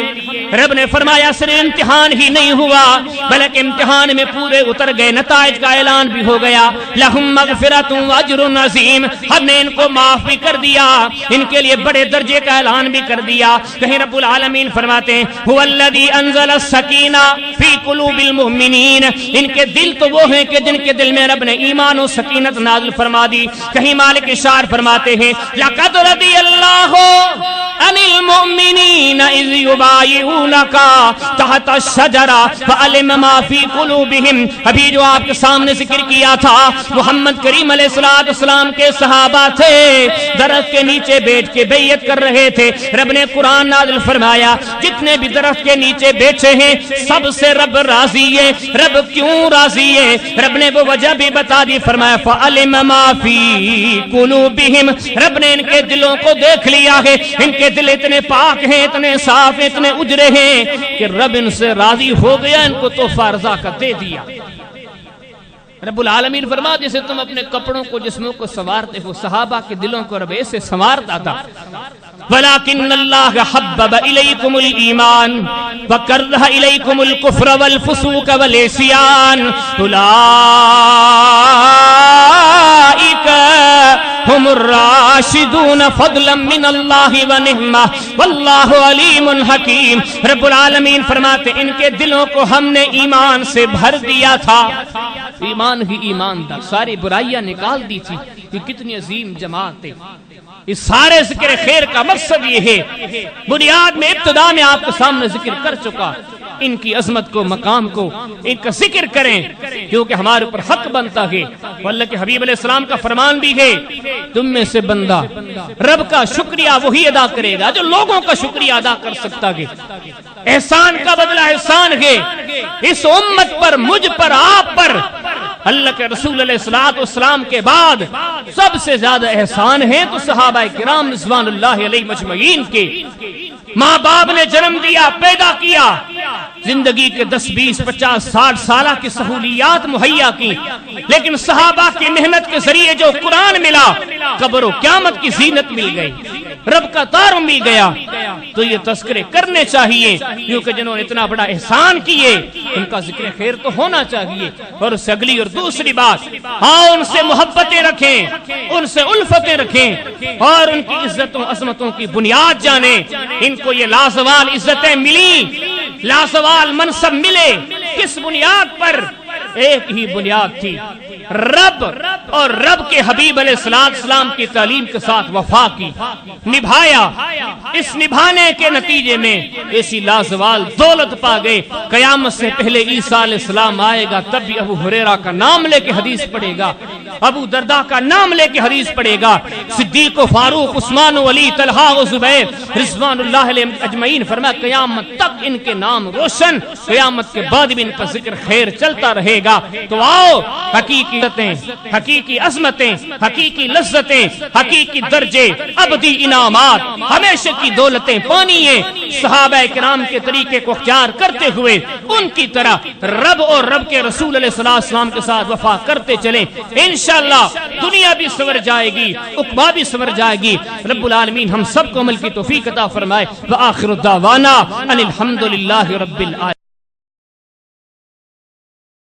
رب نے فرمایا صرف امتحان ہی نہیں ہوا بلکہ امتحان میں پورے اتر گئے، نتائج کا اعلان بھی ہو گیا. لہم مغفرۃ واجر عظیم، ہم نے ان کو معاف بھی کر دیا، ان کے لیے بڑے درجے کا اعلان بھی کر دیا. کہیں رب العالمین فرماتے ہیں هو الذی انزل السکینہ فی قلوب المؤمنین، ان کے دل تو وہ ہیں کہ جن کے دل میں رب نے ایمان و سکینت نازل فرما دی. کہیں مالک اشار فرماتے ہیں لقد رضی اللہ عن المؤمنین اذ یبایعونک تحت الشجرہ فعلم ما فی قلوبہم. ابھی جو آپ کے سامنے ذکر کیا تھا محمد کریم علیہ السلام کے صحابہ تھے، درخت کے نیچے بیٹھ کے بیعت کر رہے تھے. رب نے قرآن نازل فرمایا جتنے بھی درخت کے نیچے بیٹھے ہیں سب سے رب راضی ہے. رب کیوں راضی ہے؟ رب نے وہ وجہ بھی بتا دی. فرمایا فعلم ما فی قلوبہم، رب نے ان کے دلوں کو دیکھ لیا ہے. ان کے دل اتنے پاک ہیں، اتنے صاف ہیں، اتنے اجرے ہیں کہ رب ان سے راضی ہو گیا، ان کو تحفہ رضا کا دے دیا. رب العالمین فرما جیسے تم اپنے کپڑوں کو، جسموں کو سنوارتے ہو، صحابہ کے دلوں کو رب ایسے سنوارتا تھا. وَلَكِنَّ اللَّهَ حَبَّبَ إِلَيْكُمُ الْإِيمَانَ وَكَرَّهَ إِلَيْكُمُ الْكُفْرَ وَالْفُسُوقَ وَالْعِصْيَانَ أُولَئِكَ هُمُ الرَّاشِدُونَ فَضْلًا مِّنَ اللَّهِ وَنِعْمَةً وَاللَّهُ عَلِيمٌ حَكِيمٌ. رب العالمین فرماتے ان کے دلوں کو ہم نے ایمان سے بھر دیا تھا. ایمان ہی ایمان تھا، ساری برائیاں نکال دی تھی. یہ کتنی عظیم جماعت ہے. اس سارے ذکر خیر کا مقصد یہ ہے، بنیاد میں ابتدا میں آپ کے سامنے ذکر کر چکا، ان کی عظمت کو، مقام کو، ان کا ذکر کریں کیونکہ ہمارے اوپر حق بنتا ہے. اللہ کے حبیب علیہ السلام کا فرمان بھی ہے تم میں سے بندہ رب کا شکریہ وہی ادا کرے گا جو لوگوں کا شکریہ ادا کر سکتا ہے. احسان کا بدلہ احسان ہے. اس امت پر، مجھ پر، آپ پر اللہ کے رسول علیہ السلام کے بعد سب سے زیادہ احسان ہے تو صحابہ کرام رضوان اللہ علیہ مجمعین کے. ماں باپ نے جنم دیا، پیدا کیا، زندگی کے 10 20 50 60 سالہ کی سہولیات مہیا کی، لیکن صحابہ کی محنت کے ذریعے جو قرآن ملا، قبر و قیامت کی زینت مل گئی، رب کا تعارف مل گیا. تو یہ تذکرے کرنے چاہیے کیونکہ جنہوں نے اتنا بڑا احسان کیے ان کا ذکر خیر تو ہونا چاہیے. اور اس سے اگلی اور دوسری بات، ہاں ان سے محبتیں رکھیں، ان سے الفتیں رکھیں اور ان کی عزتوں عظمتوں کی بنیاد جانیں. ان کو یہ لازوال عزتیں ملی، لازوال منصب ملے، کس بنیاد پر؟ ایک ہی بنیاد تھی، رب اور رب کے حبیب علیہ السلام کی تعلیم کے ساتھ وفا کی، نبھایا. اس نبھانے کے نتیجے میں ایسی لازوال دولت پا گئے. قیامت سے پہلے عیسیٰ علیہ السلام آئے گا تب بھی ابو ہریرہ کا نام لے کے حدیث پڑھے گا ابو دردہ کا نام لے کے حدیث پڑھے گا، صدیق و فاروق، عثمان و علی، طلحہ و زبیر رضوان اللہ علیہم اجمعین، فرمایا قیامت تک ان کے نام روشن، قیامت کے بعد بھی ان کا ذکر خیر چلتا رہے گا۔ تو آؤ حقیقی عزتیں، حقیقی عظمتیں، حقیقی لذتیں، حقیقی درجے، ابدی انعامات، ہمیشہ کی دولتیں پانی ہیں، صحابہ کرام کے طریقے کو اختیار کرتے ہوئے ان کی طرح رب اور رب کے رسول علیہ السلام کے ساتھ وفا کرتے چلیں، انشاءاللہ دنیا بھی سنور جائے گی، عقبہ بھی سنور جائے گی۔ رب العالمین ہم سب کو عمل کی توفیق عطا فرمائے۔ وآخر الدعوانا ان الحمدللہ رب العالمین۔